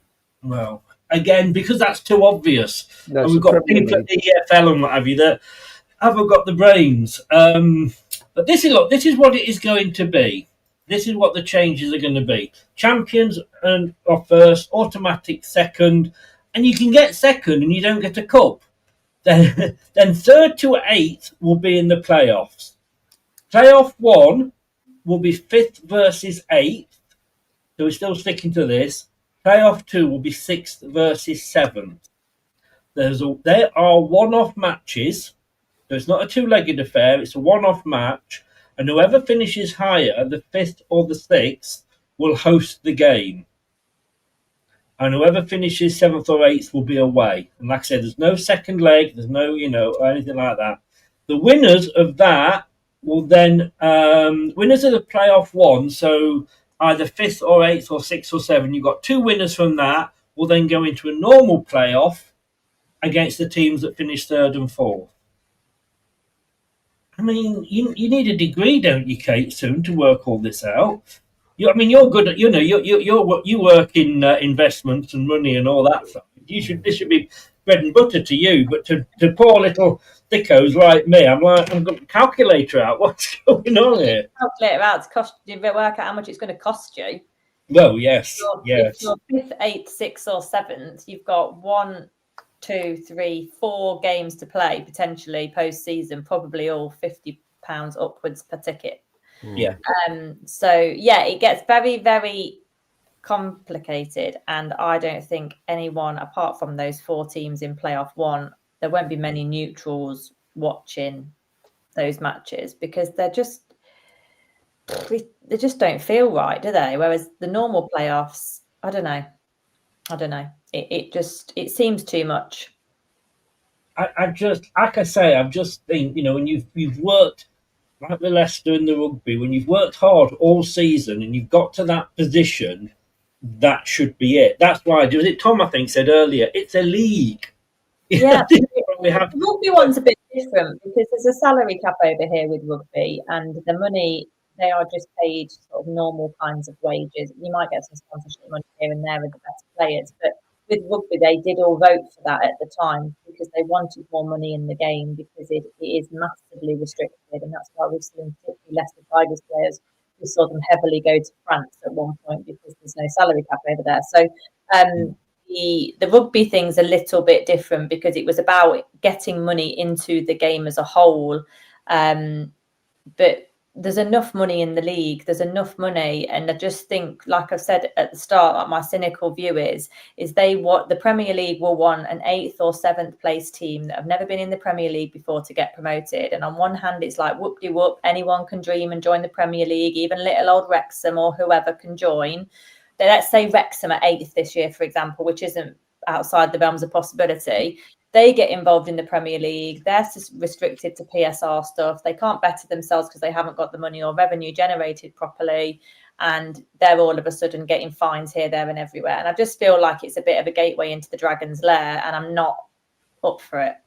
Speaker 4: Well, again, because that's too obvious.
Speaker 5: No,
Speaker 4: and we've got people at the EFL and what have you that haven't got the brains. But this is what it is going to be. This is what the changes are going to be. Champions are first, automatic second, and you can get second and you don't get a cup. Then 3rd to 8th will be in the playoffs. Playoff 1 will be 5th versus 8th. So we're still sticking to this. Playoff 2 will be 6th versus 7th. There are one-off matches. So it's not a 2-legged affair. It's a one-off match. And whoever finishes higher, the 5th or the 6th, will host the game. And whoever finishes 7th or 8th will be away. And like I said, there's no second leg. There's no, anything like that. The winners of that will then, winners of the playoff 1, so either 5th or 8th or 6th or 7th, you've got 2 winners from that, will then go into a normal playoff against the teams that finish 3rd and 4th. I mean, you need a degree, don't you, Kate, soon to work all this out? You're good at, you work in investments and money and all that stuff. This should be bread and butter to you, but to poor little thickos like me, I'm got a calculator out. What's going on here?
Speaker 6: Calculator out to cost you, work out how much it's going to cost you.
Speaker 4: Well, yes.
Speaker 6: If you're 5th, 8th, 6th, or 7th, you've got 1, 2, 3, 4 games to play potentially post-season, probably all £50 upwards per ticket.
Speaker 4: Yeah.
Speaker 6: It gets very, very complicated, and I don't think anyone apart from those 4 teams in playoff 1, there won't be many neutrals watching those matches because they just don't feel right, do they? Whereas the normal playoffs, I don't know. It seems too much.
Speaker 4: I just think, when you've worked like the Leicester and the rugby, when you've worked hard all season and you've got to that position, that should be it. That's why, was it Tom, I think, said earlier, it's a league.
Speaker 6: Yeah. The rugby one's a bit different because there's a salary cap over here with rugby, and the money, they are just paid sort of normal kinds of wages. You might get some sponsorship money here and there with the best players, but with rugby, they did all vote for that at the time because they wanted more money in the game because it is massively restricted, and that's why we've seen particularly Leicester Tigers players. We saw them heavily go to France at one point because there's no salary cap over there. So the rugby thing's a little bit different because it was about getting money into the game as a whole. But there's enough money in the league. There's enough money, and I just think, like I've said at the start, like my cynical view is the Premier League will want an 8th or 7th place team that have never been in the Premier League before to get promoted. And on one hand, it's like whoop-de-whoop, anyone can dream and join the Premier League, even little old Wrexham or whoever can join. Let's say Wrexham are 8th this year, for example, which isn't outside the realms of possibility. They get involved in the Premier League. They're restricted to PSR stuff. They can't better themselves because they haven't got the money or revenue generated properly. And they're all of a sudden getting fines here, there and everywhere. And I just feel like it's a bit of a gateway into the Dragon's Lair, and I'm not up for it.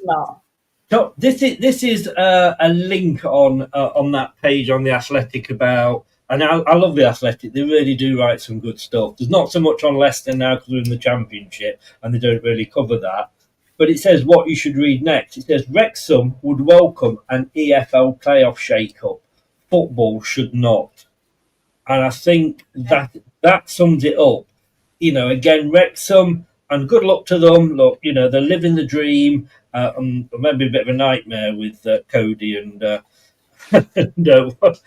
Speaker 6: No.
Speaker 4: So this is a link on that page on The Athletic about, and I love The Athletic. They really do write some good stuff. There's not so much on Leicester now because we're in the Championship and they don't really cover that. But it says what you should read next. It says Wrexham would welcome an EFL playoff shake-up. Football should not. And I think that sums it up. You know, again, Wrexham, and good luck to them. Look, you know, they're living the dream. Maybe a bit of a nightmare with Cody and every single
Speaker 6: person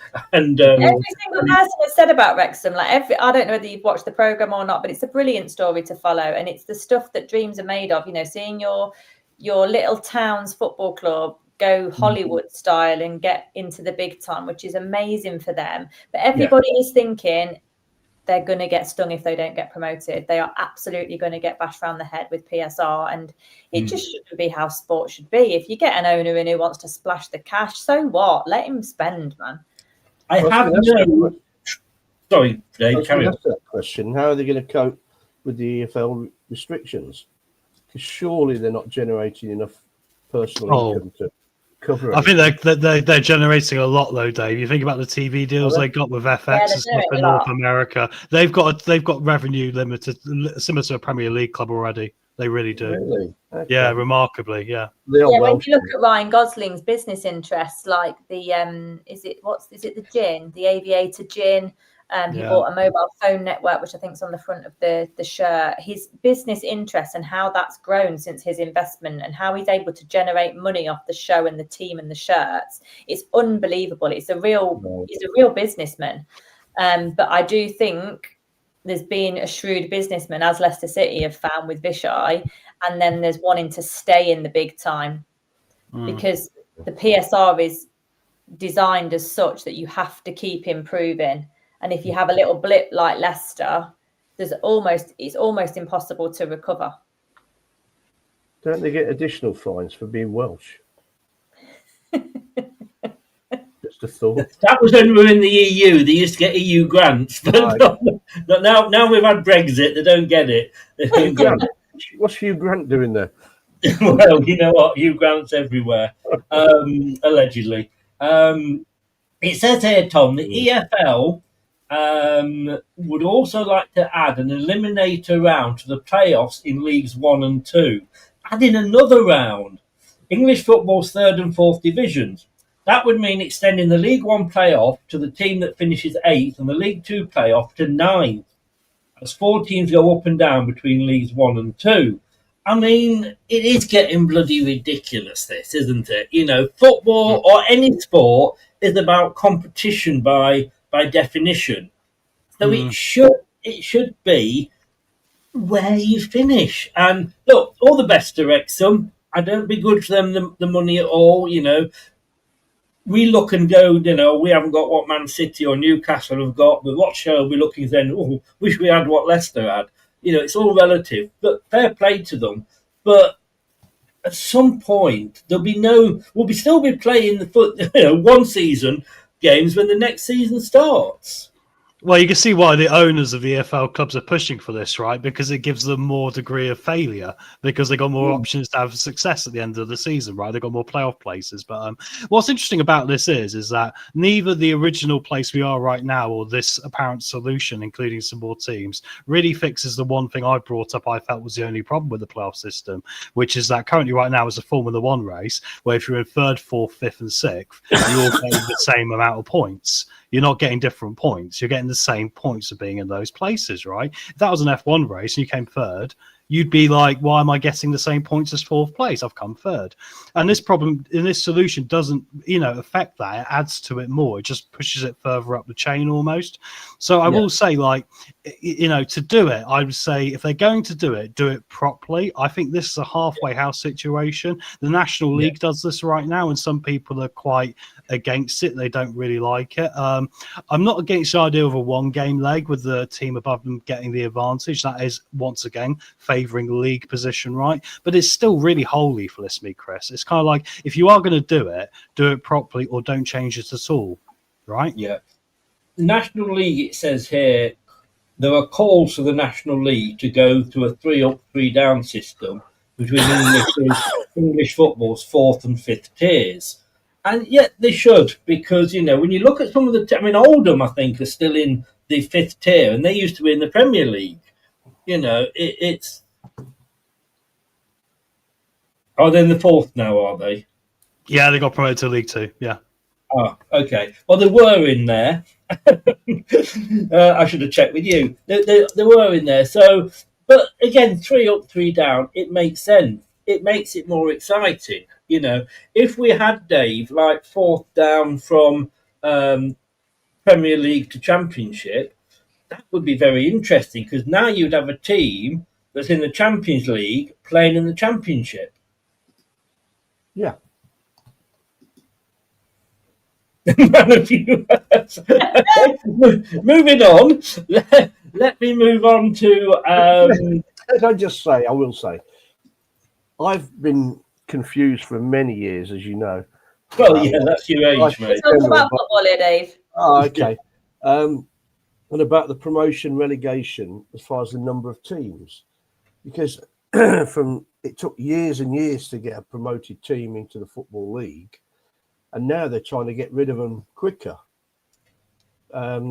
Speaker 6: has said about Wrexham, I don't know whether you've watched the programme or not, but it's a brilliant story to follow, and it's the stuff that dreams are made of. You know, seeing your little town's football club go Hollywood style and get into the big time, which is amazing for them. But everybody is thinking they're going to get stung if they don't get promoted. They are absolutely going to get bashed around the head with PSR, and it just shouldn't be how sport should be. If you get an owner in who wants to splash the cash, so what? Let him spend, man.
Speaker 4: Sorry, Dave, carry on.
Speaker 5: That question: how are they going to cope with the EFL restrictions? Because surely they're not generating enough personal income to cover it.
Speaker 7: I think they're generating a lot, though, Dave. You think about the TV deals they got with FX and stuff in North America. They've got revenue limited, similar to a Premier League club already. They really do. Really? Okay. Yeah, remarkably. Yeah.
Speaker 6: When you look at Ryan Gosling's business interests, like the is it the gin, the Aviator gin? He bought a mobile phone network, which I think is on the front of the shirt. His business interests and how that's grown since his investment and how he's able to generate money off the show and the team and the shirts. It's unbelievable. He's a real businessman. But I do think there's been a shrewd businessman, as Leicester City have found with Vishai, and then there's wanting to stay in the big time because the PSR is designed as such that you have to keep improving. And if you have a little blip like Leicester, it's almost impossible to recover.
Speaker 5: Don't they get additional fines for being Welsh? Just a thought.
Speaker 4: That was when we were in the EU. They used to get EU grants. But now we've had Brexit, they don't get it.
Speaker 5: What's Hugh Grant doing there?
Speaker 4: Well, you know what? Hugh Grant's everywhere, allegedly. It says here, Tom, the EFL would also like to add an eliminator round to the playoffs in Leagues 1 and 2, adding another round. English football's 3rd and 4th divisions. That would mean extending the League 1 playoff to the team that finishes 8th and the League 2 playoff to 9th, as 4 teams go up and down between Leagues 1 and 2. I mean, it is getting bloody ridiculous, this, isn't it? You know, football or any sport is about competition by definition. So it should be where you finish. And look, all the best to Wrexham. I don't begrudge them the money at all, you know. We look and go, you know, we haven't got what Man City or Newcastle have got, but what shall we looking then? Oh, wish we had what Leicester had. You know, it's all relative, but fair play to them. But at some point, we'll still be playing one season games when the next season starts.
Speaker 7: Well, you can see why the owners of EFL clubs are pushing for this, right? Because it gives them more degree of failure because they got more options to have success at the end of the season, right? They've got more playoff places. But what's interesting about this is that neither the original place we are right now or this apparent solution, including some more teams, really fixes the one thing I brought up I felt was the only problem with the playoff system, which is that currently right now is a Formula One race where if you're in 3rd, 4th, 5th and 6th, you're all getting the same amount of points. You're not getting different points. You're getting the same points of being in those places, right? If that was an F1 race and you came 3rd, you'd be like, why am I getting the same points as fourth place? I've come third. And this problem in this solution doesn't, affect that. It adds to it more. It just pushes it further up the chain almost. So I will say, like, to do it, I would say if they're going to do it properly. I think this is a halfway house situation. The National League does this right now, and some people are quite against it. They don't really like it. I'm not against the idea of a one-game leg with the team above them getting the advantage. That is, once again, favouring the league position, right? But it's still really holy for me, Chris. It's kind of like, if you are going to do it properly, or don't change it at all, right?
Speaker 4: Yeah. The National League, it says here, there are calls for the National League to go to a 3-up, 3-down system between English football's fourth and fifth tiers. And yet they should, because, when you look at some of the... Oldham, I think, are still in the fifth tier, and they used to be in the Premier League. It's... Are they in the fourth now, are they?
Speaker 7: Yeah, they got promoted to League Two, yeah.
Speaker 4: Oh, okay. Well, they were in there. I should have checked with you. They were in there. So, but again, 3-up, 3-down, it makes sense. It makes it more exciting. If we had, Dave, like fourth down from Premier League to Championship, that would be very interesting, because now you'd have a team that's in the Champions League playing in the Championship.
Speaker 5: Yeah.
Speaker 4: Moving on, let me move on to.
Speaker 5: As I will say, I've been confused for many years, as you know.
Speaker 4: Well, yeah, that's your age, mate.
Speaker 6: Talk about football here, Dave.
Speaker 5: Oh, okay. And about the promotion relegation as far as the number of teams, because it took years and years to get a promoted team into the Football League. And now they're trying to get rid of them quicker. But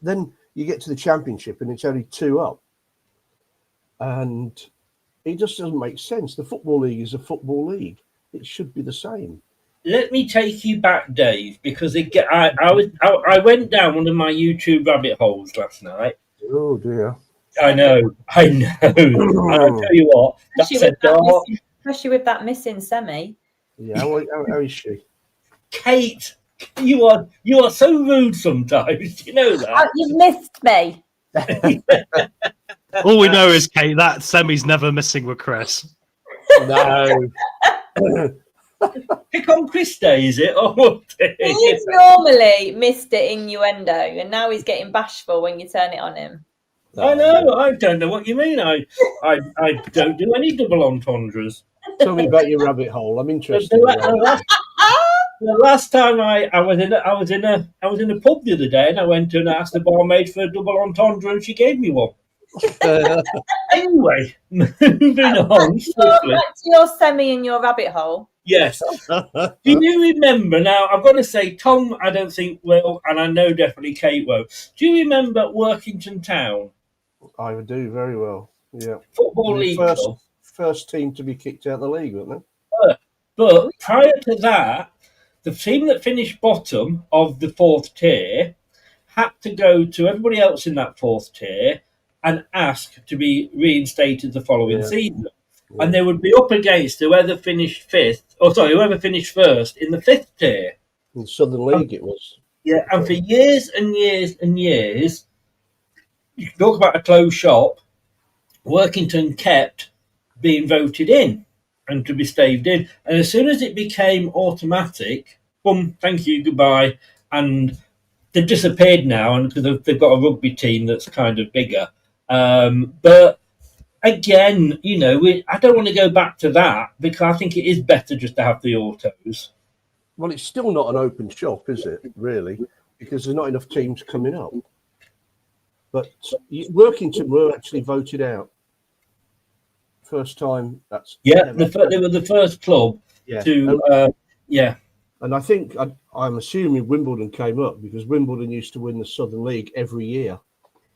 Speaker 5: then you get to the Championship and it's only 2 up. And it just doesn't make sense. The Football League is a football league. It should be the same.
Speaker 4: Let me take you back, Dave, because I went down one of my YouTube rabbit holes last night.
Speaker 5: Oh, dear.
Speaker 4: I know. I'll tell you what.
Speaker 6: Especially with that missing semi.
Speaker 5: Yeah, how is she?
Speaker 4: Kate, you are so rude sometimes. You know that.
Speaker 6: You've missed me.
Speaker 7: All we know is, Kate, that semi's never missing with Chris.
Speaker 5: No.
Speaker 4: Pick on Chris Day, is it? Or what?
Speaker 6: He's normally missed it innuendo, and now he's getting bashful when you turn it on him.
Speaker 4: I know. I don't know what you mean. I don't do any double entendres.
Speaker 5: Tell me about your rabbit hole. I'm interested.
Speaker 4: The last time I was in a pub the other day, and I went and asked the barmaid for a double entendre, and she gave me one. Anyway, moving on.
Speaker 6: Back to your semi and your rabbit hole.
Speaker 4: Yes. Do you remember? Now, I've got to say, Tom, I don't think will, and I know definitely Kate won't. Do you remember Workington Town?
Speaker 5: I do very well. Yeah.
Speaker 4: Football League club.
Speaker 5: First team to be kicked out of the league, weren't
Speaker 4: they? But prior to that, the team that finished bottom of the fourth tier had to go to everybody else in that fourth tier and ask to be reinstated the following season. Yeah. And they would be up against whoever finished first in the fifth tier.
Speaker 5: In the Southern League, it was.
Speaker 4: Yeah, and for years and years and years, you can talk about a closed shop, Workington kept being voted in and to be staved in. And as soon as it became automatic, boom, thank you, goodbye. And they've disappeared now, and because they've got a rugby team that's kind of bigger. But again, I don't want to go back to that, because I think it is better just to have the autos.
Speaker 5: Well, it's still not an open shop, is it, really? Because there's not enough teams coming up. But Workington were actually voted out. First time. They were the first club to. And I think I'm assuming Wimbledon came up because Wimbledon used to win the Southern League every year.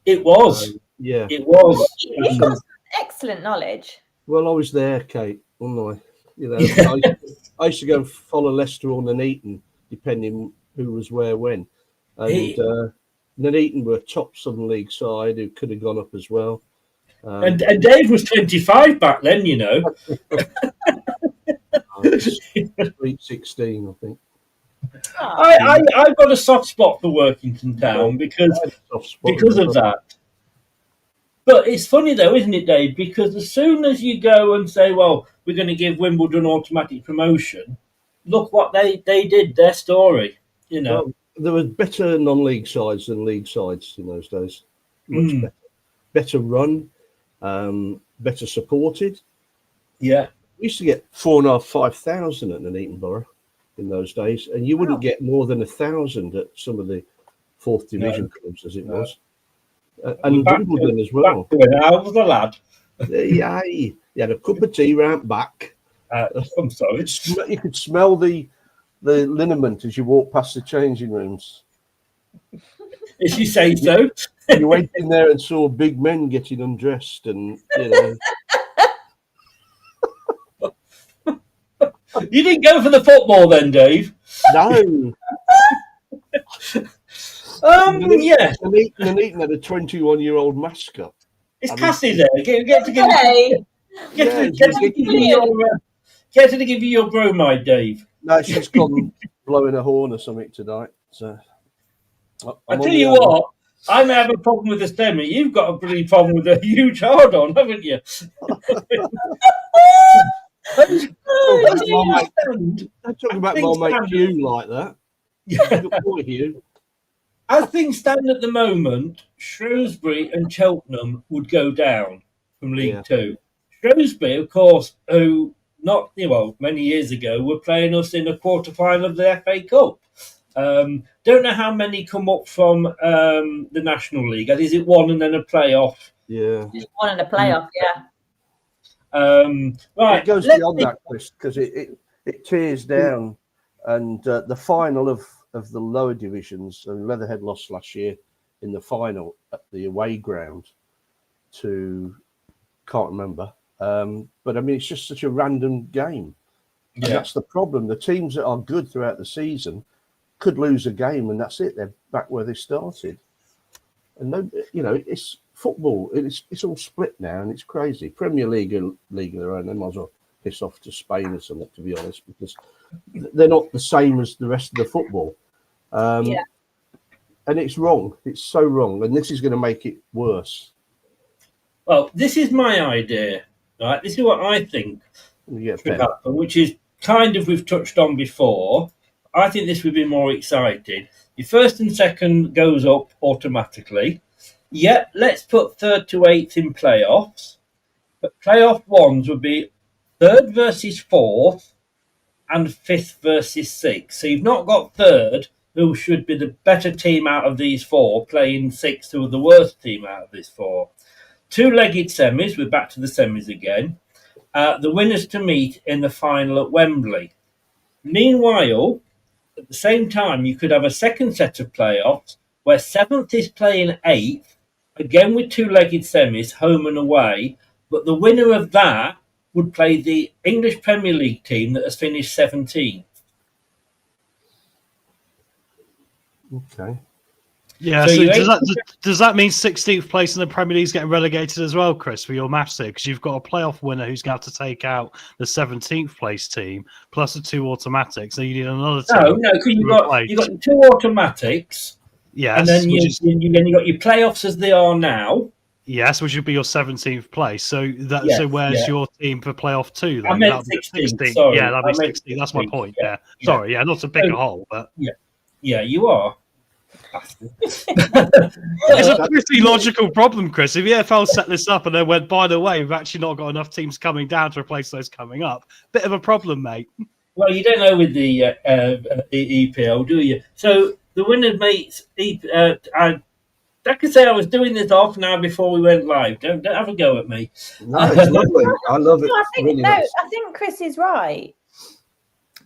Speaker 4: It was. It was.
Speaker 6: You've got excellent knowledge.
Speaker 5: Well, I was there, Kate, wasn't I? I used to go and follow Leicester or Nuneaton, depending who was where when. And Nuneaton were top Southern League side who could have gone up as well.
Speaker 4: And Dave was 25 back then, you know.
Speaker 5: Sweet 16, I think.
Speaker 4: I've got a soft spot for Workington Town because of that. But it's funny though, isn't it, Dave? Because as soon as you go and say, well, we're going to give Wimbledon automatic promotion, look what they did, their story, you know.
Speaker 5: Well, there were better non-league sides than league sides in those days. Much better run, better supported.
Speaker 4: Yeah.
Speaker 5: We used to get 4,500, 5,000 at Nuneaton Borough in those days, and you wouldn't get more than 1,000 at some of the fourth division clubs as it was. And Wimbledon as well.
Speaker 4: Back when I was a lad.
Speaker 5: Yeah, you had a cup of tea round back.
Speaker 4: I'm sorry.
Speaker 5: You could smell the liniment as you walk past the changing rooms.
Speaker 4: If you say so.
Speaker 5: You went in there and saw big men getting undressed, and you know.
Speaker 4: You didn't go for the football then, Dave?
Speaker 5: No.
Speaker 4: Yeah.
Speaker 5: Nuneaton had a 21-year-old mascot.
Speaker 4: It's Cassie there. Get to give you your bromide, Dave.
Speaker 5: No, she's gone blowing a horn or something tonight. So
Speaker 4: I tell you what, I may have a problem with the stomach. You've got a bloody problem with a huge hard on, haven't you?
Speaker 5: Don't talk about my mate Hugh like that. Good boy, Hugh.
Speaker 4: As things stand at the moment, Shrewsbury and Cheltenham would go down from League Two. Shrewsbury, of course, who many years ago were playing us in a quarter-final of the FA Cup. Don't know how many come up from the National League. Is it one and then a playoff?
Speaker 5: Yeah.
Speaker 6: Just one and a playoff, yeah.
Speaker 5: Right. It goes beyond that, Chris, because it tears down. And the final of the lower divisions, and Leatherhead lost last year in the final at the away ground to, can't remember. But I mean, it's just such a random game. And that's the problem. The teams that are good throughout the season could lose a game, and that's it. They're back where they started. And it's football. It's all split now, and it's crazy. Premier League of their own. They might as well piss off to Spain or something, to be honest, because they're not the same as the rest of the football. And it's wrong. It's so wrong, and this is going to make it worse.
Speaker 4: Well, this is my idea, right? This is what I think should happen, which is kind of we've touched on before. I think this would be more exciting. Your first and second goes up automatically. Yeah, let's put third to eighth in playoffs. But playoff ones would be third versus fourth and fifth versus sixth. So you've not got third, who should be the better team out of these four, playing sixth, who are the worst team out of these four. Two-legged semis, we're back to the semis again. The winners to meet in the final at Wembley. Meanwhile, at the same time, you could have a second set of playoffs where seventh is playing eighth, again with two-legged semis, home and away, but the winner of that would play the English Premier League team that has finished 17th.
Speaker 5: Okay.
Speaker 7: Yeah, so does that mean 16th place in the Premier League is getting relegated as well, Chris, for your maths here? Because you've got a playoff winner who's going to have to take out the 17th place team plus the two automatics. So you need another team.
Speaker 4: No, because you've got two automatics.
Speaker 7: Yes.
Speaker 4: And then you got your playoffs as they are now.
Speaker 7: Yes, which would be your 17th place. So where's your team for playoff two? Then?
Speaker 4: I meant 16th. Sorry.
Speaker 7: Yeah, that'd be 16th. That's my point. Yeah. Sorry. Yeah, not to pick a hole, but
Speaker 4: yeah, you are.
Speaker 7: It's a pretty logical problem, Chris. If EFL set this up and then went, by the way, we've actually not got enough teams coming down to replace those coming up, bit of a problem, mate.
Speaker 4: Well, you don't know with the EPL, do you? So the winner makes. I could say I was doing this half an hour before we went live. Don't have a go at me.
Speaker 5: No, it's lovely. I love it.
Speaker 6: No, I think Chris is right,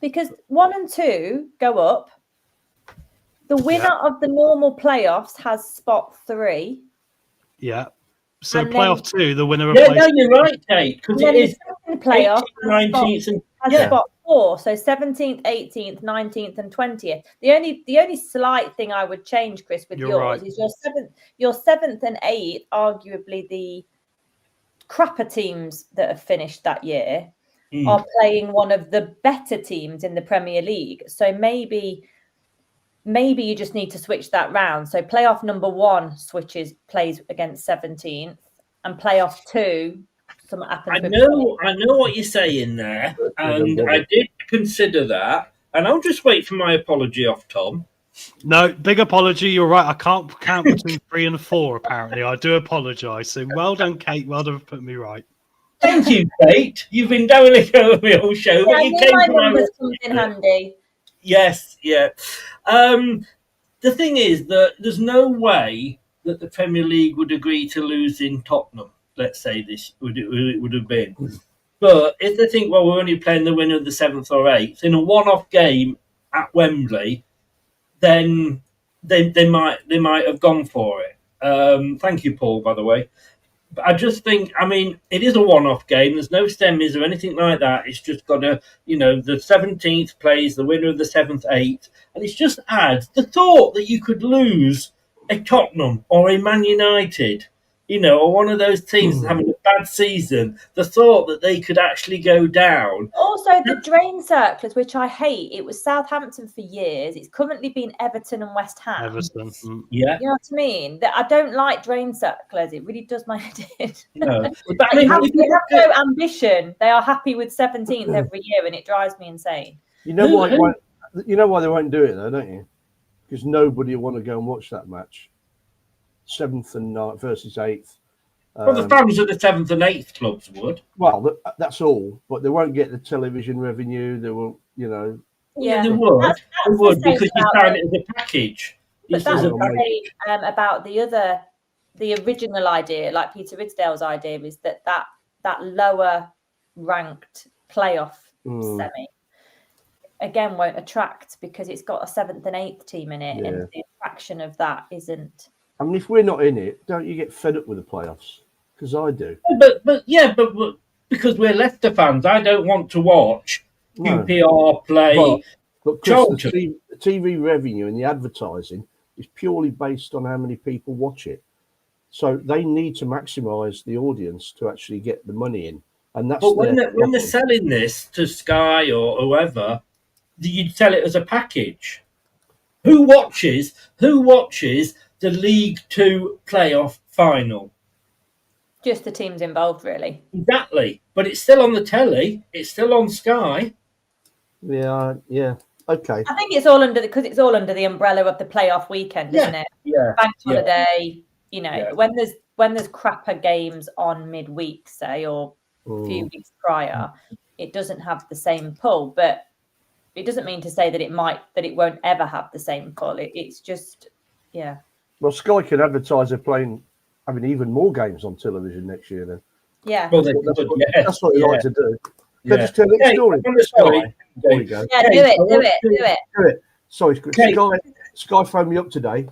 Speaker 6: because 1 and 2 go up. The winner of the normal playoffs has spot 3.
Speaker 7: Yeah. So
Speaker 6: and
Speaker 7: playoff 2, the winner of
Speaker 4: no, you're right, Kate. Because it is
Speaker 6: playoff
Speaker 4: 19th and
Speaker 6: has spot 4. So 17th, 18th, 19th, and 20th. The only slight thing I would change, Chris, with yours is your seventh and eighth, arguably the crapper teams that have finished that year are playing one of the better teams in the Premier League. So maybe you just need to switch that round. So playoff number 1 plays against 17th, and playoff 2, something happens.
Speaker 4: I know what you're saying there, and I did consider that. And I'll just wait for my apology off Tom.
Speaker 7: No, big apology. You're right. I can't count between 3 and 4. Apparently, I do apologise. So well done, Kate. Well done for putting me right.
Speaker 4: Thank you, Kate. You've been doing a go the whole show.
Speaker 6: Yeah,
Speaker 4: But you came
Speaker 6: my
Speaker 4: to my
Speaker 6: numbers comes in handy.
Speaker 4: Yes, yeah. The thing is that there's no way that the Premier League would agree to losing Tottenham. Let's say this would have been. But if they think, well, we're only playing the winner of the 7th or 8th in a one-off game at Wembley, then they might have gone for it. Thank you, Paul, by the way. But I just think, I mean, it is a one-off game. There's no semis or anything like that. It's just got to, the 17th plays the winner of the 7th, 8th. And it's just adds the thought that you could lose a Tottenham or a Man United, or one of those teams that's having a bad season. The thought that they could actually go down.
Speaker 6: Also, the drain circlers, which I hate. It was Southampton for years. It's currently been Everton and West Ham.
Speaker 7: Everton.
Speaker 4: Yeah.
Speaker 6: You know what I mean? I don't like drain circlers. It really does my head in.
Speaker 4: No. But, I mean,
Speaker 6: they have no ambition. They are happy with 17th every year, and it drives me insane.
Speaker 5: You know why they won't do it though, don't you? Because nobody will want to go and watch that match. 7th and 9th versus 8th.
Speaker 4: Well, the fans of the 7th and 8th clubs would.
Speaker 5: Well, that's all, but they won't get the television revenue. They won't,
Speaker 6: Yeah,
Speaker 4: they would.
Speaker 6: That's
Speaker 4: They would,
Speaker 6: the
Speaker 4: because you found it as a package.
Speaker 6: But
Speaker 4: This
Speaker 6: that's
Speaker 4: is a
Speaker 6: the same about the original idea, like Peter Ridsdale's idea, is that lower ranked playoff semi again won't attract because it's got a 7th and 8th team in it, and the attraction of that isn't.
Speaker 5: I mean, if we're not in it, don't you get fed up with the playoffs? Because I do.
Speaker 4: But because we're Leicester fans, I don't want to watch QPR play.
Speaker 5: But the TV revenue and the advertising is purely based on how many people watch it. So they need to maximise the audience to actually get the money in. And that's
Speaker 4: when they're selling this to Sky or whoever, you'd sell it as a package. Who watches the League 2 playoff final?
Speaker 6: Just the teams involved, really.
Speaker 4: Exactly. But it's still on the telly. It's still on Sky.
Speaker 5: Yeah. Okay.
Speaker 6: I think it's all under the umbrella of the playoff weekend, isn't it?
Speaker 4: Yeah.
Speaker 6: Bank holiday. When there's crapper games on midweek, say, or a few weeks prior, it doesn't have the same pull. But it doesn't mean to say that it won't ever have the same pull. It's just, yeah.
Speaker 5: Well, Sky can advertise they're having even more games on television next year then.
Speaker 6: Yeah.
Speaker 4: Well,
Speaker 5: that's what they like to do. Can I just tell you a story? There we go.
Speaker 6: Yeah, do it.
Speaker 5: Sorry, Sky phoned me up today.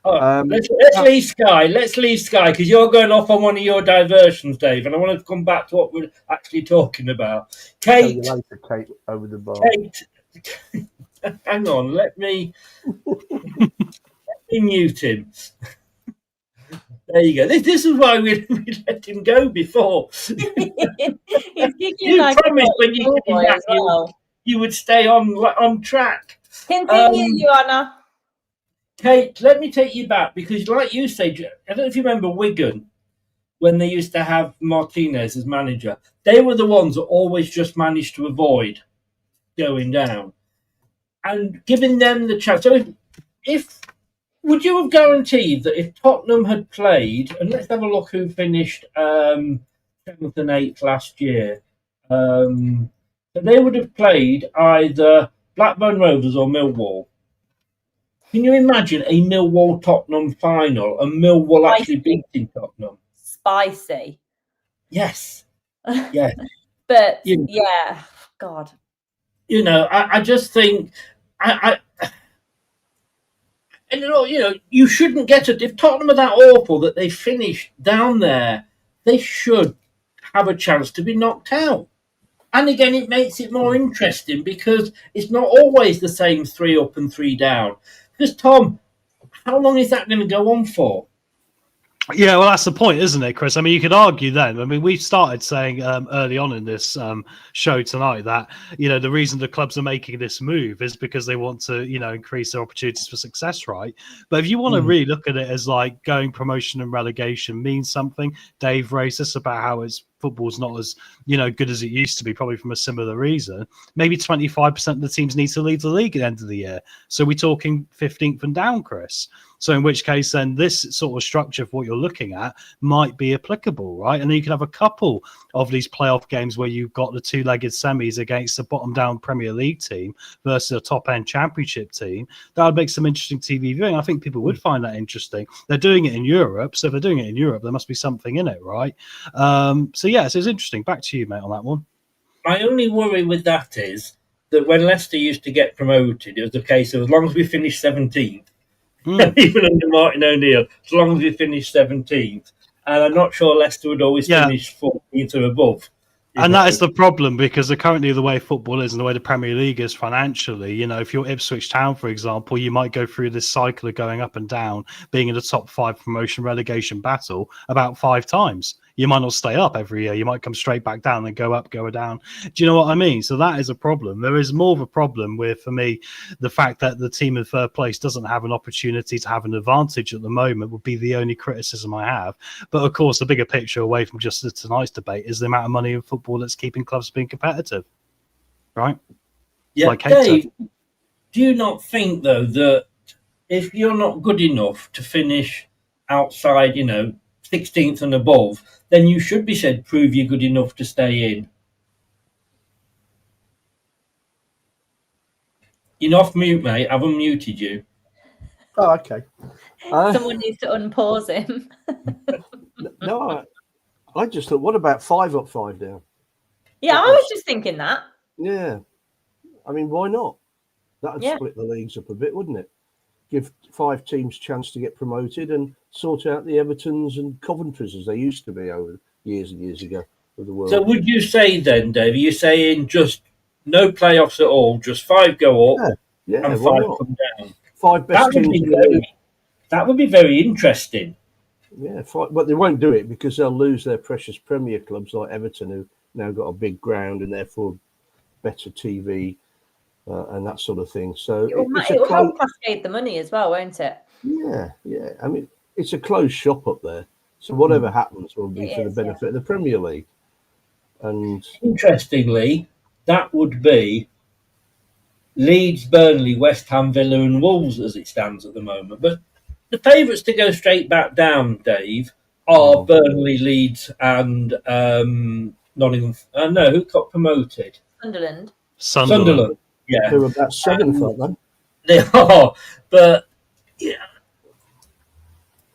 Speaker 4: Let's leave Sky. Let's leave Sky because you're going off on one of your diversions, Dave, and I want to come back to what we're actually talking about. Kate,
Speaker 5: Kate over the bar.
Speaker 4: Kate, hang on. Let me mute him. There you go. This is why we let him go before. You promised when you came back you would stay on track.
Speaker 6: Continue, Joanna.
Speaker 4: Kate, let me take you back because, like you say, I don't know if you remember Wigan when they used to have Martinez as manager. They were the ones that always just managed to avoid going down and giving them the chance. So, if would you have guaranteed that if Tottenham had played, and let's have a look who finished 7th and 8th last year, that they would have played either Blackburn Rovers or Millwall? Can you imagine a Millwall-Tottenham final and Millwall actually beating Tottenham?
Speaker 6: Spicy.
Speaker 4: Yes. Yeah.
Speaker 6: But, yeah, God.
Speaker 4: I just think... And you shouldn't get it. If Tottenham are that awful that they finish down there, they should have a chance to be knocked out. And again, it makes it more interesting because it's not always the same 3 up and 3 down. Because, Tom, how long is that going to go on for?
Speaker 7: Yeah, well, that's the point, isn't it, Chris? I mean, you could argue then. I mean, we started saying early on in this show tonight that, the reason the clubs are making this move is because they want to, increase their opportunities for success, right? But if you want to really look at it as like going promotion and relegation means something, Dave raised this about how football's not as, good as it used to be, probably from a similar reason. Maybe 25% of the teams need to leave the league at the end of the year. So we're talking 15th and down, Chris. So in which case, then this sort of structure of what you're looking at might be applicable, right? And then you could have a couple of these playoff games where you've got the two-legged semis against a bottom-down Premier League team versus a top-end Championship team. That would make some interesting TV viewing. I think people would find that interesting. They're doing it in Europe, so if they're doing it in Europe, there must be something in it, right? So it's interesting. Back to you, mate, on that one.
Speaker 4: My only worry with that is that when Leicester used to get promoted, it was the case of as long as we finished 17th, even under Martin O'Neill, as long as we finished 17th. And I'm not sure Leicester would always finish 14th or above.
Speaker 7: And that is the problem, because currently the way football is and the way the Premier League is financially, if you're Ipswich Town, for example, you might go through this cycle of going up and down, being in the top 5 promotion relegation battle about 5 times. You might not stay up every year. You might come straight back down and go up, go down. Do you know what I mean? So that is a problem. There is more of a problem with, for me, the fact that the team in third place doesn't have an opportunity to have an advantage at the moment would be the only criticism I have. But of course, the bigger picture away from just tonight's debate is the amount of money in football that's keeping clubs being competitive. Right?
Speaker 4: Yeah, like Dave, do you not think, though, that if you're not good enough to finish outside, 16th and above, then you should be said, prove you're good enough to stay in. You're off mute, mate. I've unmuted you.
Speaker 5: Oh, okay.
Speaker 6: Someone needs to unpause him.
Speaker 5: No, I just thought, what about 5 up, 5 down?
Speaker 6: Yeah, I was just thinking that.
Speaker 5: Yeah. I mean, why not? That would split the leagues up a bit, wouldn't it? Give 5 teams chance to get promoted and sort out the Evertons and Coventrys as they used to be over years and years ago of the world.
Speaker 4: So would you say then, Dave, are you saying just no playoffs at all, just 5 go up and 5 come down?
Speaker 5: 5 best teams.
Speaker 4: That would be very interesting.
Speaker 5: Yeah, but they won't do it because they'll lose their precious Premier clubs like Everton, who now got a big ground and therefore better TV. And that sort of thing. So
Speaker 6: it will help cascade the money as well, won't it?
Speaker 5: Yeah. I mean, it's a closed shop up there. So whatever happens will be for the benefit of the Premier League. And
Speaker 4: interestingly, that would be Leeds, Burnley, West Ham, Villa and Wolves as it stands at the moment. But the favourites to go straight back down, Dave, are Burnley, Leeds and Nottingham. No, who got promoted? Sunderland. Yeah,
Speaker 5: they're about 7th, aren't
Speaker 4: they? They are, but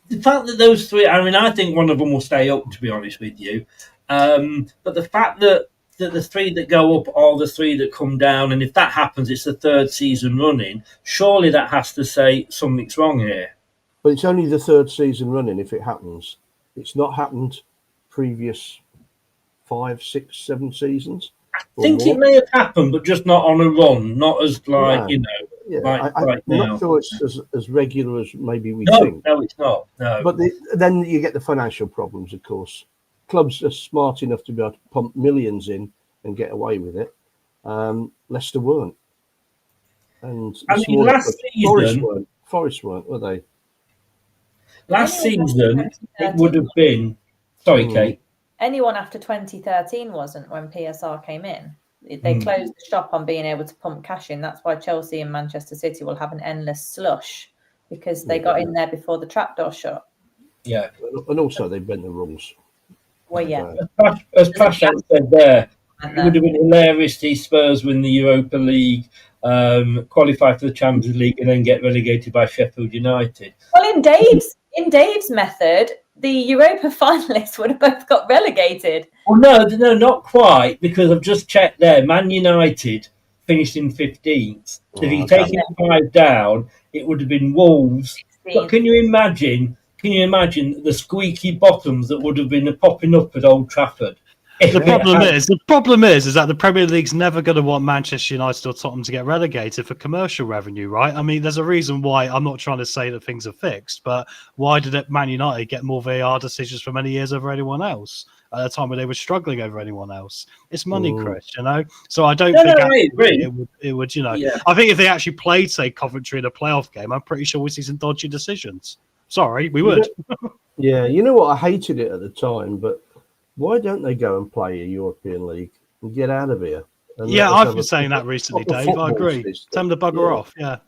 Speaker 4: the fact that those 3, I mean, I think one of them will stay up, to be honest with you. But the fact that the 3 that go up are the 3 that come down, and if that happens, it's the 3rd season running. Surely that has to say something's wrong here.
Speaker 5: But it's only the 3rd season running if it happens. It's not happened previous 5, 6, 7 seasons.
Speaker 4: I think it may have happened, but just not on a run, not as like
Speaker 5: I'm not sure it's as regular as maybe we think.
Speaker 4: No, it's not. No,
Speaker 5: but then you get the financial problems. Of course, clubs are smart enough to be able to pump millions in and get away with it. Leicester weren't, and
Speaker 4: I mean, last season
Speaker 5: Forest weren't, were they?
Speaker 4: Last season it would have been. Sorry, Kate.
Speaker 6: Anyone after 2013 wasn't when PSR came in. They closed the shop on being able to pump cash in. That's why Chelsea and Manchester City will have an endless slush because they got in there before the trapdoor shut.
Speaker 5: Yeah, and also they bent the rules.
Speaker 6: Well, yeah.
Speaker 4: As Prashant said there, it would have been hilarious to see Spurs win the Europa League, qualify for the Champions League, and then get relegated by Sheffield United.
Speaker 6: Well, in Dave's method, the Europa finalists would have both got relegated.
Speaker 4: Well, no, not quite, because I've just checked there. Man United finished in 15th. So if you take 5 down, it would have been Wolves. 16. But can you imagine the squeaky bottoms that would have been popping up at Old Trafford?
Speaker 7: The problem is that the Premier League's never going to want Manchester United or Tottenham to get relegated for commercial revenue, right? I mean, there's a reason why. I'm not trying to say that things are fixed, but why did Man United get more VAR decisions for many years over anyone else at a time when they were struggling over anyone else? It's money, Chris, you know? So I don't think it would, you know.
Speaker 4: Yeah.
Speaker 7: I think if they actually played, say, Coventry in a playoff game, I'm pretty sure we'd see some dodgy decisions. Sorry, we would.
Speaker 5: Yeah, you know what? I hated it at the time, but why don't they go and play a European League and get out of here?
Speaker 7: Yeah, I've been saying that recently, Dave. I agree. Tell them to bugger off. Yeah.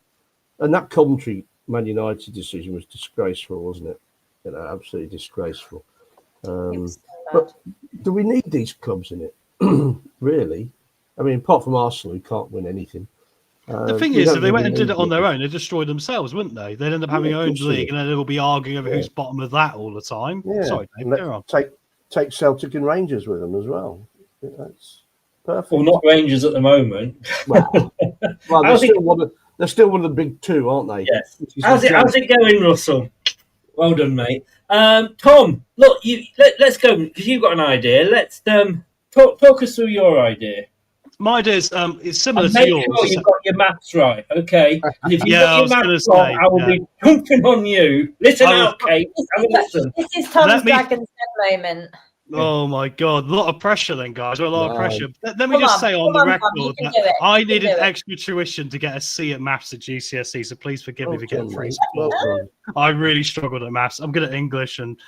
Speaker 5: And that Coventry Man United decision was disgraceful, wasn't it? You know, absolutely disgraceful. But do we need these clubs in it? Really? I mean, apart from Arsenal, who can't win anything.
Speaker 7: The thing is, if they went and did it on their own, they'd destroy themselves, wouldn't they? They'd end up having their own league, and then they'll be arguing over who's bottom of that all the time.
Speaker 5: Yeah.
Speaker 7: Sorry, Dave, go on.
Speaker 5: Take Celtic and Rangers with them as well. That's perfect.
Speaker 4: Well, not Rangers at the moment.
Speaker 5: Well, they're still one of the big two, aren't they?
Speaker 4: Yes. How's it going, Russell? Well done, mate. Tom, look, let's go because you've got an idea. Let's talk us through your idea.
Speaker 7: My idea is it's similar
Speaker 4: to
Speaker 7: yours.
Speaker 4: Sure you've got your maths right, okay? And if you've got your maths wrong, I will be jumping on you. Listen out, Kate. Have a listen.
Speaker 6: This is Tom's Dragon's Den moment.
Speaker 7: Oh my God, a lot of pressure then, guys. A lot of pressure. Let me just say on the record that I needed extra tuition to get a C at maths at GCSE, so please forgive me for getting 3 scores. I really struggled at maths. I'm good at English and,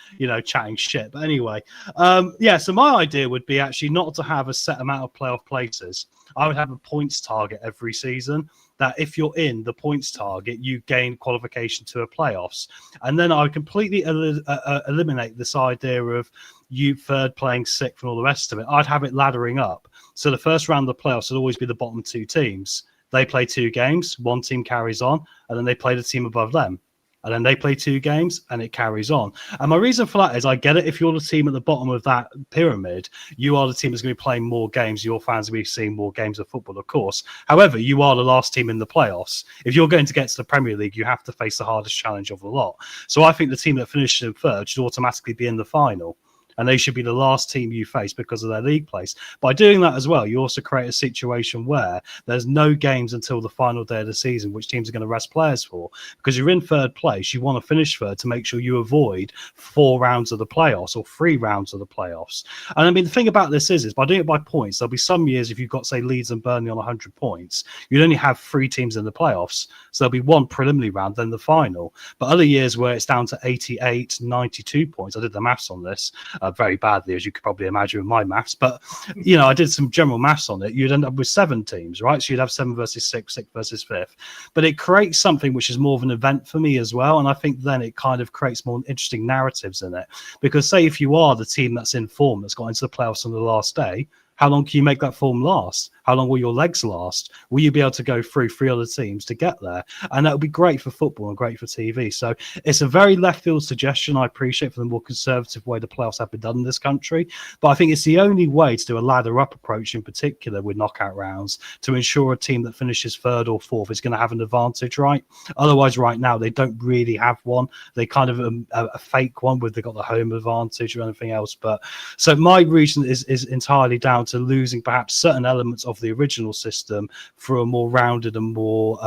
Speaker 7: chatting shit. But anyway, so my idea would be actually not to have a set amount of playoff places. I would have a points target every season, that if you're in the points target, you gain qualification to a playoffs. And then I would completely eliminate this idea of you third playing sixth and all the rest of it. I'd have it laddering up. So the first round of the playoffs would always be the bottom 2 teams. They play 2 games, one team carries on, and then they play the team above them. And then they play 2 games and it carries on. And my reason for that is I get it. If you're the team at the bottom of that pyramid, you are the team that's going to be playing more games. Your fans will be seeing more games of football, of course. However, you are the last team in the playoffs. If you're going to get to the Premier League, you have to face the hardest challenge of the lot. So I think the team that finishes in third should automatically be in the final. And they should be the last team you face because of their league place. By doing that as well, you also create a situation where there's no games until the final day of the season, which teams are going to rest players for. Because you're in third place, you want to finish third to make sure you avoid 4 rounds of the playoffs or 3 rounds of the playoffs. And I mean, the thing about this is by doing it by points, there'll be some years if you've got, say, Leeds and Burnley on 100 points, you'd only have 3 teams in the playoffs. So there'll be 1 preliminary round, then the final. But other years where it's down to 88, 92 points, I did the maths on this, very badly, as you could probably imagine with my maths, but I did some general maths on it. You'd end up with 7 teams, right? So you'd have 7 versus 6, 6 versus 5th. But it creates something which is more of an event for me as well, and I think then it kind of creates more interesting narratives in it. Because say if you are the team that's in form that's got into the playoffs on the last day, how long can you make that form last? How long will your legs last? Will you be able to go through 3 other teams to get there? And that would be great for football and great for TV. So it's a very left field suggestion. I appreciate for the more conservative way the playoffs have been done in this country. But I think it's the only way to do a ladder up approach in particular with knockout rounds to ensure a team that finishes 3rd or 4th is going to have an advantage, right? Otherwise, right now, they don't really have one. They kind of a fake one where they've got the home advantage or anything else. But so my reason is entirely down to losing perhaps certain elements of the original system for a more rounded and more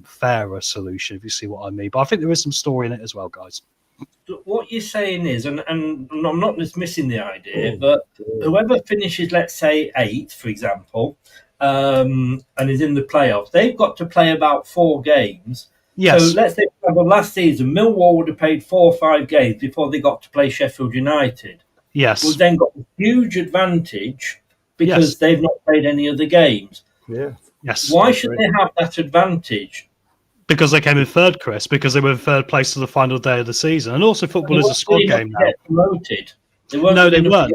Speaker 7: fairer solution, if you see what I mean. But I think there is some story in it as well, guys.
Speaker 4: What you're saying is, and I'm not dismissing the idea, but whoever finishes, let's say 8th, for example, and is in the playoffs, they've got to play about 4 games.
Speaker 7: Yes.
Speaker 4: So let's say, for example, last season, Millwall would have played 4 or 5 games before they got to play Sheffield United.
Speaker 7: Yes.
Speaker 4: Who've then got a huge advantage because they've not played any other games.
Speaker 5: Yeah.
Speaker 7: Yes.
Speaker 4: Why should they have that advantage?
Speaker 7: Because they came in 3rd, Chris, because they were in 3rd place to the final day of the season. And also football is a squad game now.
Speaker 4: Promoted.
Speaker 7: No, they weren't.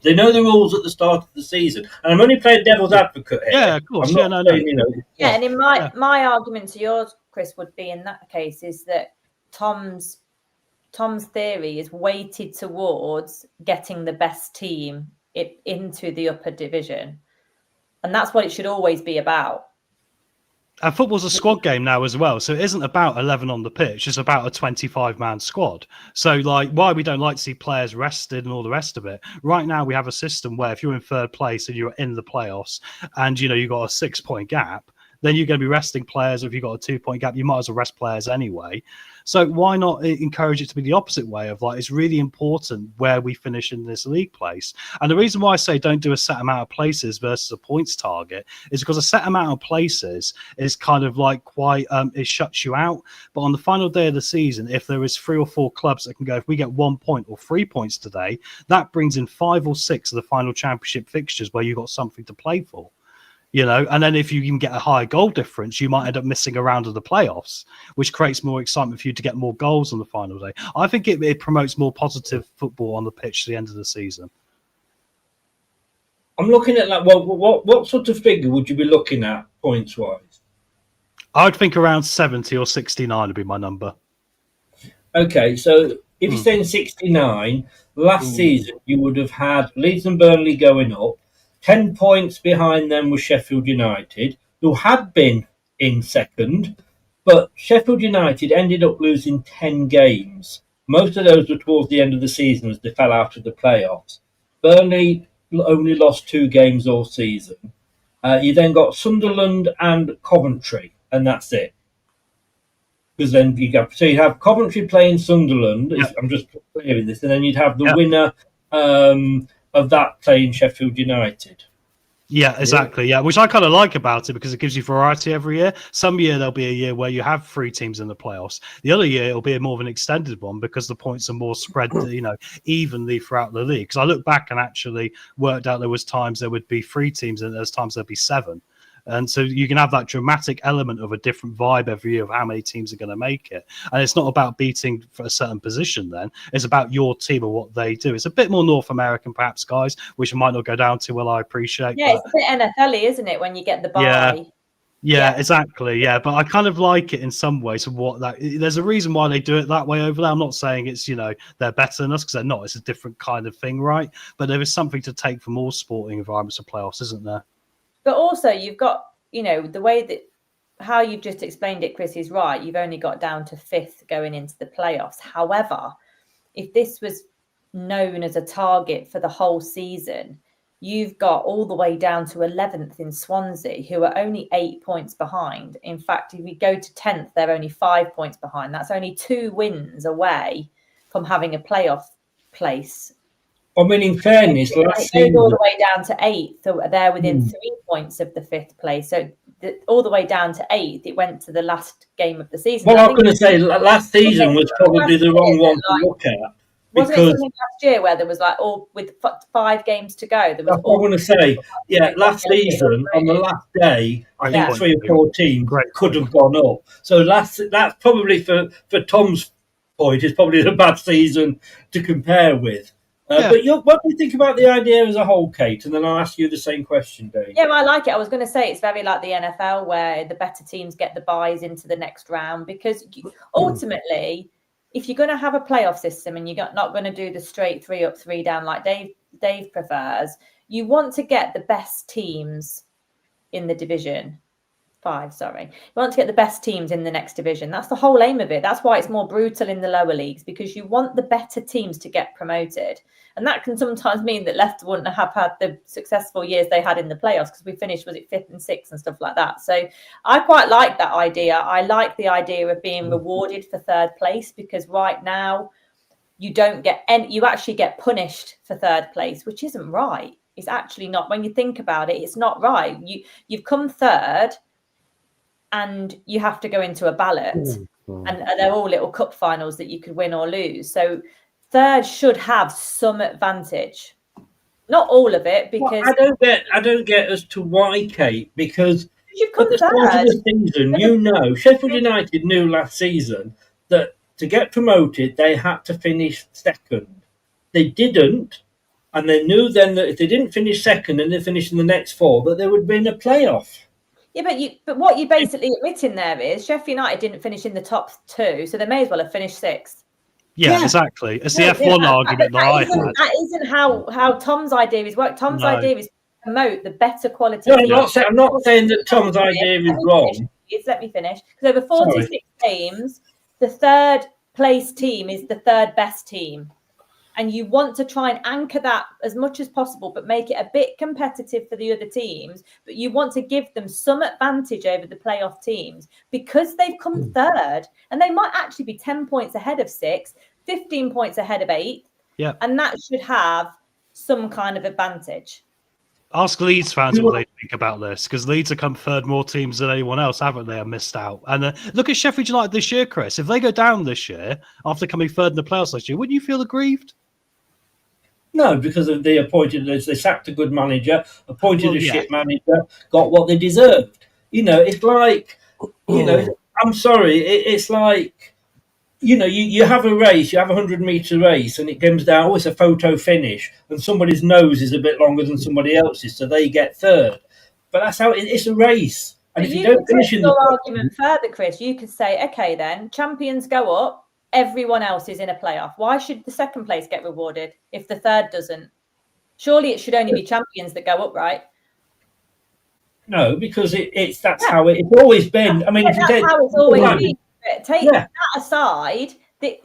Speaker 4: They know the rules at the start of the season. And I'm only playing devil's advocate here.
Speaker 7: Yeah, of course.
Speaker 4: I'm not saying,
Speaker 6: and in my argument to yours, Chris, would be in that case is that Tom's theory is weighted towards getting the best team into the upper division. And that's what it should always be about.
Speaker 7: And football's a squad game now as well, so it isn't about 11 on the pitch, it's about a 25-man squad. So, like, why we don't like to see players rested and all the rest of it. Right now, we have a system where if you're in third place and you're in the playoffs and, you know, you've got a 6-point gap, then you're going to be resting players. If you've got a 2-point gap, you might as well rest players anyway. So why not encourage it to be the opposite way of, like, it's really important where we finish in this league place. And the reason why I say don't do a set amount of places versus a points target is because a set amount of places is kind of like quite, it shuts you out. But on the final day of the season, if there is 3 or 4 clubs that can go, if we get 1 point or 3 points today, that brings in 5 or 6 of the final championship fixtures where you've got something to play for. You know, and then if you can get a higher goal difference, you might end up missing a round of the playoffs, which creates more excitement for you to get more goals on the final day. I think it promotes more positive football on the pitch to the end of the season.
Speaker 4: I'm looking at that. Well, what sort of figure would you be looking at points wise?
Speaker 7: I'd think around 70 or 69 would be my number.
Speaker 4: Okay, so if you're saying 69, last season you would have had Leeds and Burnley going up. 10 points behind them was Sheffield United, who had been in second, but Sheffield United ended up losing 10 games. Most of those were towards the end of the season as they fell out of the playoffs. Burnley only lost 2 games all season. You then got Sunderland and Coventry, and that's it. Because then you have Coventry playing Sunderland.
Speaker 7: Yep.
Speaker 4: I'm just clearing this, and then you'd have the winner of that playing Sheffield United.
Speaker 7: Yeah, exactly. Yeah, which I kind of like about it because it gives you variety every year. Some year there'll be a year where you have 3 teams in the playoffs. The other year it'll be more of an extended one because the points are more spread, you know, evenly throughout the league. Because I looked back and actually worked out there was times there would be 3 teams and there's times there'd be 7. And so you can have that dramatic element of a different vibe every year of how many teams are going to make it. And it's not about beating for a certain position then. It's about your team and what they do. It's a bit more North American, perhaps, guys, which I might not go down to well, I appreciate.
Speaker 6: Yeah, it's a bit NFL-y, isn't it, when you get the bye?
Speaker 7: Yeah, exactly. Yeah, but I kind of like it in some ways. There's a reason why they do it that way over there. I'm not saying it's, you know, they're better than us because they're not. It's a different kind of thing, right? But there is something to take from all sporting environments of playoffs, isn't there?
Speaker 6: But also, you've got, you know, the way that how you've just explained it, Chris, is right. You've only got down to 5th going into the playoffs. However, if this was known as a target for the whole season, you've got all the way down to 11th in Swansea, who are only 8 points behind. In fact, if we go to 10th, they're only 5 points behind. That's only 2 wins away from having a playoff place.
Speaker 4: I mean, in fairness, last
Speaker 6: season, all the way down to 8th, so they're within 3 points of the 5th place. So all the way down to 8th, it went to the last game of the season.
Speaker 4: Well, I'm going to say last season was probably the wrong one to look at.
Speaker 6: Wasn't it something last year where there was like all with 5 games to go? There was.
Speaker 4: That's what I'm going to say. Yeah, last season on the last day, I think 3 or 4 teams could have gone up. So that's probably for Tom's point is probably the bad season to compare with. But what do you think about the idea as a whole, Kate? And then I'll ask you the same question, Dave.
Speaker 6: Yeah, well, I like it. I was going to say it's very like the NFL where the better teams get the buys into the next round because ultimately, if you're going to have a playoff system and you're not going to do the straight 3 up, 3 down like Dave prefers, you want to get the best teams in the division. 5, sorry. You want to get the best teams in the next division. That's the whole aim of it. That's why it's more brutal in the lower leagues because you want the better teams to get promoted. And that can sometimes mean that Leicester wouldn't have had the successful years they had in the playoffs because we finished, was it 5th and 6th and stuff like that. So I quite like that idea. I like the idea of being rewarded for 3rd place because right now you don't get any, you actually get punished for 3rd place, which isn't right. It's actually not. When you think about it, it's not right. You've come 3rd and you have to go into a ballot and they're all little cup finals that you could win or lose. So 3rd should have some advantage. Not all of it because
Speaker 4: I don't get as to why, Kate, because
Speaker 6: you've come
Speaker 4: at the start of the season, Sheffield United knew last season that to get promoted they had to finish 2nd. They didn't, and they knew then that if they didn't finish 2nd and they finished in the next 4, that there would be in a playoff.
Speaker 6: Yeah, but what you're basically admitting there is Sheffield United didn't finish in the top 2, so they may as well have finished 6th.
Speaker 7: Yeah, exactly. It's the F1 argument that I had.
Speaker 6: That isn't how Tom's idea is work. Tom's idea is to promote the better quality.
Speaker 4: No, I'm not saying that Tom's idea is wrong.
Speaker 6: please. Let me finish. Because over 46 games, the third place team is the third best team. And you want to try and anchor that as much as possible, but make it a bit competitive for the other teams. But you want to give them some advantage over the playoff teams because they've come third. And they might actually be 10 points ahead of 6th, 15 points ahead of 8th.
Speaker 7: Yeah.
Speaker 6: And that should have some kind of advantage.
Speaker 7: Ask Leeds fans what they think about this, because Leeds have come third more teams than anyone else, haven't they? Are missed out. And look at Sheffield United this year, Chris. If they go down this year after coming third in the playoffs last year, wouldn't you feel aggrieved?
Speaker 4: No, because they sacked a good manager, appointed a shit manager, got what they deserved. It's like, I'm sorry, it's like, you have a race, you have a 100-meter race, and it comes down, it's a photo finish, and somebody's nose is a bit longer than somebody else's, so they get third. But that's how it's a race. And
Speaker 6: but
Speaker 4: if you don't finish in the
Speaker 6: argument further, Chris, you could say, okay, then champions go up. Everyone else is in a playoff. Why should the second place get rewarded if the third doesn't? Surely it should only be champions that go up, right?
Speaker 4: No, because that's how it's always been. I mean, if you
Speaker 6: how it's always been. Take that aside,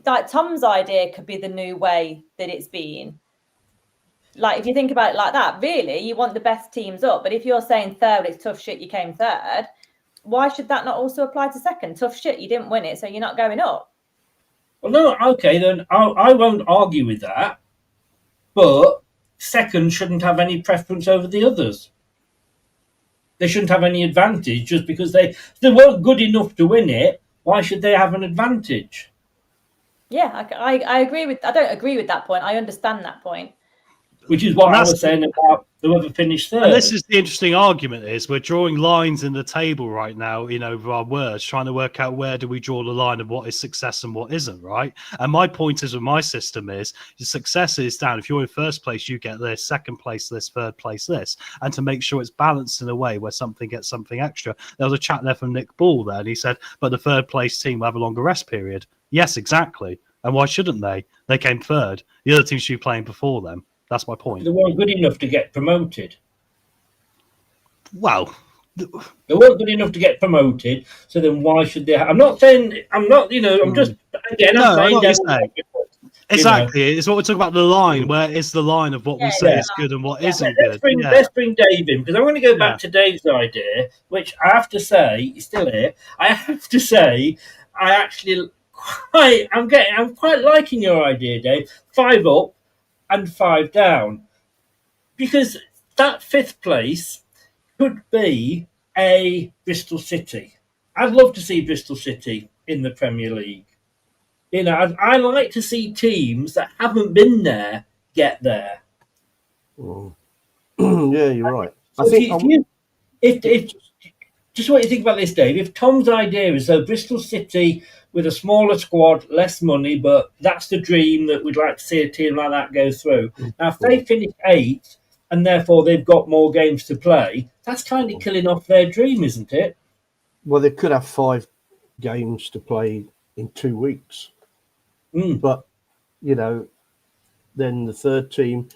Speaker 6: like Tom's idea could be the new way that it's been. Like, if you think about it like that, really, you want the best teams up. But if you're saying third, it's tough shit, you came third. Why should that not also apply to second? Tough shit, you didn't win it, so you're not going up.
Speaker 4: Well, no, okay, then I won't argue with that. But second shouldn't have any preference over the others. They shouldn't have any advantage just because they weren't good enough to win it. Why should they have an advantage?
Speaker 6: Yeah, I agree with. I don't agree with that point. I understand that point.
Speaker 4: Which is what I was saying about whoever finished third.
Speaker 7: And this is the interesting argument: is we're drawing lines in the table right now, with our words, trying to work out where do we draw the line of what is success and what isn't, right? And my point is with my system is your success is down. If you're in first place, you get this, second place this, third place this, and to make sure it's balanced in a way where something gets something extra. There was a chat there from Nick Ball there, and he said, but the third place team will have a longer rest period. Yes, exactly. And why shouldn't they? They came third. The other team should be playing before them. That's my point.
Speaker 4: They weren't good enough to get promoted.
Speaker 7: Well,
Speaker 4: they weren't good enough to get promoted. So then why should they? I'm just, again, I'm saying.
Speaker 7: Exactly. It's what we talk about the line. Where is the line of what we say is good and what isn't good?
Speaker 4: Let's bring Dave in, because I want to go back to Dave's idea, which I have to say, he's still here. I have to say, I'm quite liking your idea, Dave. 5 up and 5 down, because that 5th place could be a Bristol City. I'd love to see Bristol City in the Premier League. I like to see teams that haven't been there get there.
Speaker 5: Yeah, you're right.
Speaker 4: So if just what you think about this, Dave. If Tom's idea is so Bristol City with a smaller squad, less money, but that's the dream that we'd like to see a team like that go through. Now, if they finish 8th and therefore they've got more games to play, that's kind of killing off their dream, isn't it?
Speaker 5: Well, they could have 5 games to play in 2 weeks. But, then the third team,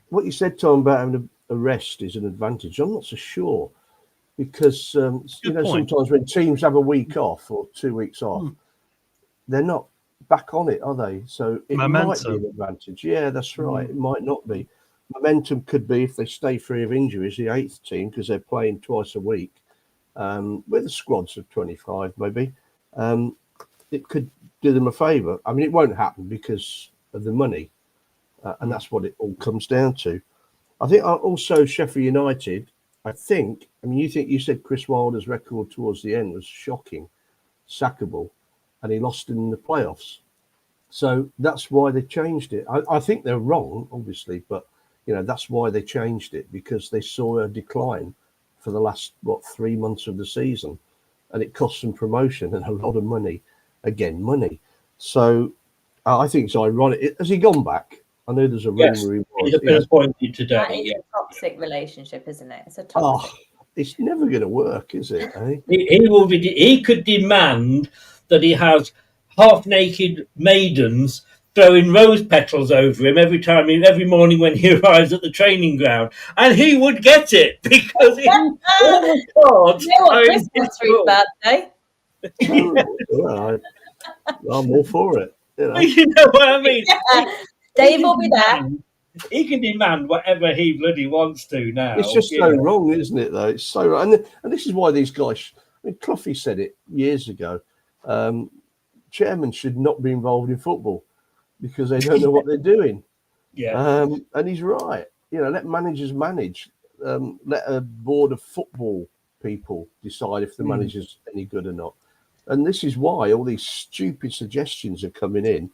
Speaker 5: what you said, Tom, about having a rest is an advantage. I'm not so sure. Because, sometimes when teams have a week off or 2 weeks off, they're not back on it, are they? So it might be an advantage. Yeah, that's right. It might not be. Momentum could be, if they stay free of injuries, the 8th team, because they're playing twice a week, with the squads of 25 maybe, it could do them a favour. I mean, it won't happen because of the money, and that's what it all comes down to. I think also Sheffield United, you said Chris Wilder's record towards the end was shocking, sackable, and he lost in the playoffs. So that's why they changed it. I think they're wrong, obviously, but that's why they changed it, because they saw a decline for the last 3 months of the season, and it cost them promotion and a lot of money. Again, money. So I think it's ironic. Has he gone back? I know there's a rumour
Speaker 4: he's been appointed today.
Speaker 6: That is a toxic relationship, isn't it? It's a toxic.
Speaker 5: It's never going to work, is it? Eh?
Speaker 4: He could demand that he has half-naked maidens throwing rose petals over him every morning when he arrives at the training ground, and he would get it because all the cards
Speaker 6: You know what
Speaker 4: are in
Speaker 6: Christmas
Speaker 4: his
Speaker 6: tree's
Speaker 4: drawer.
Speaker 6: birthday?
Speaker 5: Well, I'm all for it. You know,
Speaker 4: You know what I mean?
Speaker 6: Dave will be there.
Speaker 4: He can demand whatever he bloody wants to now.
Speaker 5: it's just so wrong, isn't it? Though it's so wrong, and this is why these guys. I mean, Cloughy said it years ago. Chairmen should not be involved in football because they don't know what they're doing.
Speaker 4: Yeah.
Speaker 5: And he's right. You know, let managers manage. Let a board of football people decide if the manager's any good or not. And this is why all these stupid suggestions are coming in,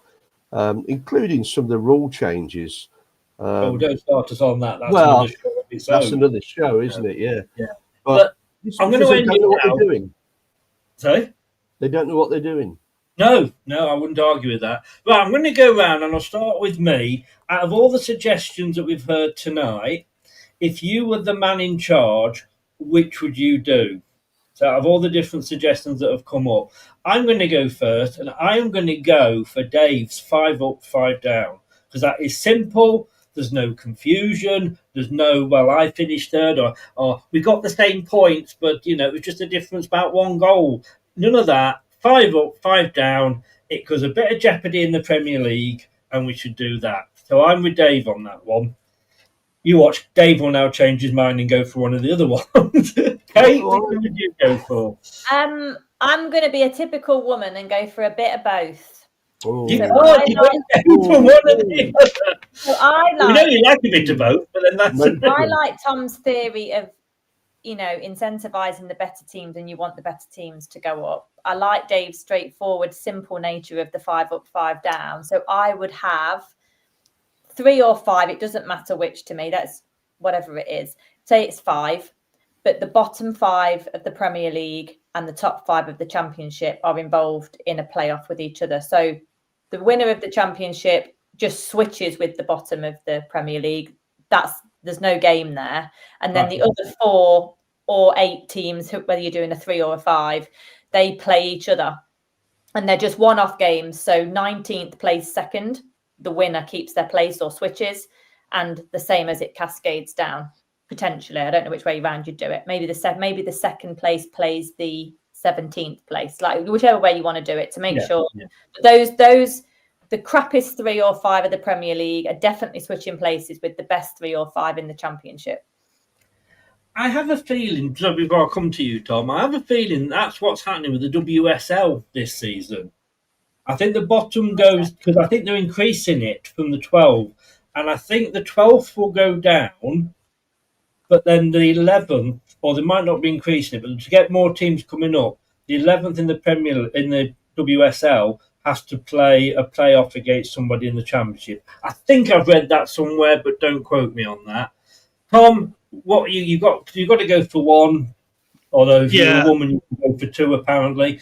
Speaker 5: including some of the rule changes.
Speaker 4: Don't start us on that. That's
Speaker 5: Well,
Speaker 4: another show of its
Speaker 5: that's
Speaker 4: own.
Speaker 5: another show, isn't it? Yeah.
Speaker 4: Yeah.
Speaker 5: But
Speaker 4: I'm going to
Speaker 5: they
Speaker 4: end
Speaker 5: don't
Speaker 4: it
Speaker 5: know what
Speaker 4: now.
Speaker 5: they're doing.
Speaker 4: Sorry?
Speaker 5: They don't know what they're doing.
Speaker 4: No, I wouldn't argue with that. Right, I'm going to go round and I'll start with me. Out of all the suggestions that we've heard tonight, if you were the man in charge, which would you do? So out of all the different suggestions that have come up, I'm going to go first, and I am going to go for Dave's 5 up, 5 down, because that is simple. There's no confusion. There's no, well, I finished third, or we got the same points, but, you know, it was just a difference about 1 goal. None of that. 5 up, 5 down. It goes a bit of jeopardy in the Premier League, and we should do that. So I'm with Dave on that one. You watch, Dave will now change his mind and go for one of the other ones. Kate, what would you go for?
Speaker 6: I'm going to be a typical woman and go for a bit of both.
Speaker 5: Oh,
Speaker 4: You
Speaker 6: So
Speaker 4: can't go for one of the other.
Speaker 6: So I
Speaker 4: We know
Speaker 6: like,
Speaker 4: you like a bit of both, but then that's
Speaker 6: I like Tom's theory of, you know, incentivizing the better teams, and you want the better teams to go up. I like Dave's straightforward, simple nature of the 5 up, 5 down. So I would have 3 or 5. It doesn't matter which to me. That's whatever it is. Say it's 5, but the bottom 5 of the Premier League and the top 5 of the Championship are involved in a playoff with each other. So the winner of the Championship just switches with the bottom of the Premier League. There's no game there. And then the other 4 or 8 teams, whether you're doing a 3 or a 5, they play each other. And they're just one-off games. So 19th plays second. The winner keeps their place or switches. And the same as it cascades down, potentially. I don't know which way around you'd do it. Maybe the second place plays the 17th place. Like whichever way you want to do it to make sure. Yeah. Those the crappiest 3 or 5 of the Premier League are definitely switching places with the best 3 or 5 in the Championship.
Speaker 4: I have a feeling, so before I come to you, Tom, I have a feeling that's what's happening with the WSL this season. I think the bottom goes, because I think they're increasing it from the 12, and I think the 12th will go down, but then the 11th, or they might not be increasing it, but to get more teams coming up, the 11th in the WSL has to play a playoff against somebody in the Championship. I think I've read that somewhere, but don't quote me on that. Tom, what you got to go for 1, although if you're a woman, you can go for 2, apparently.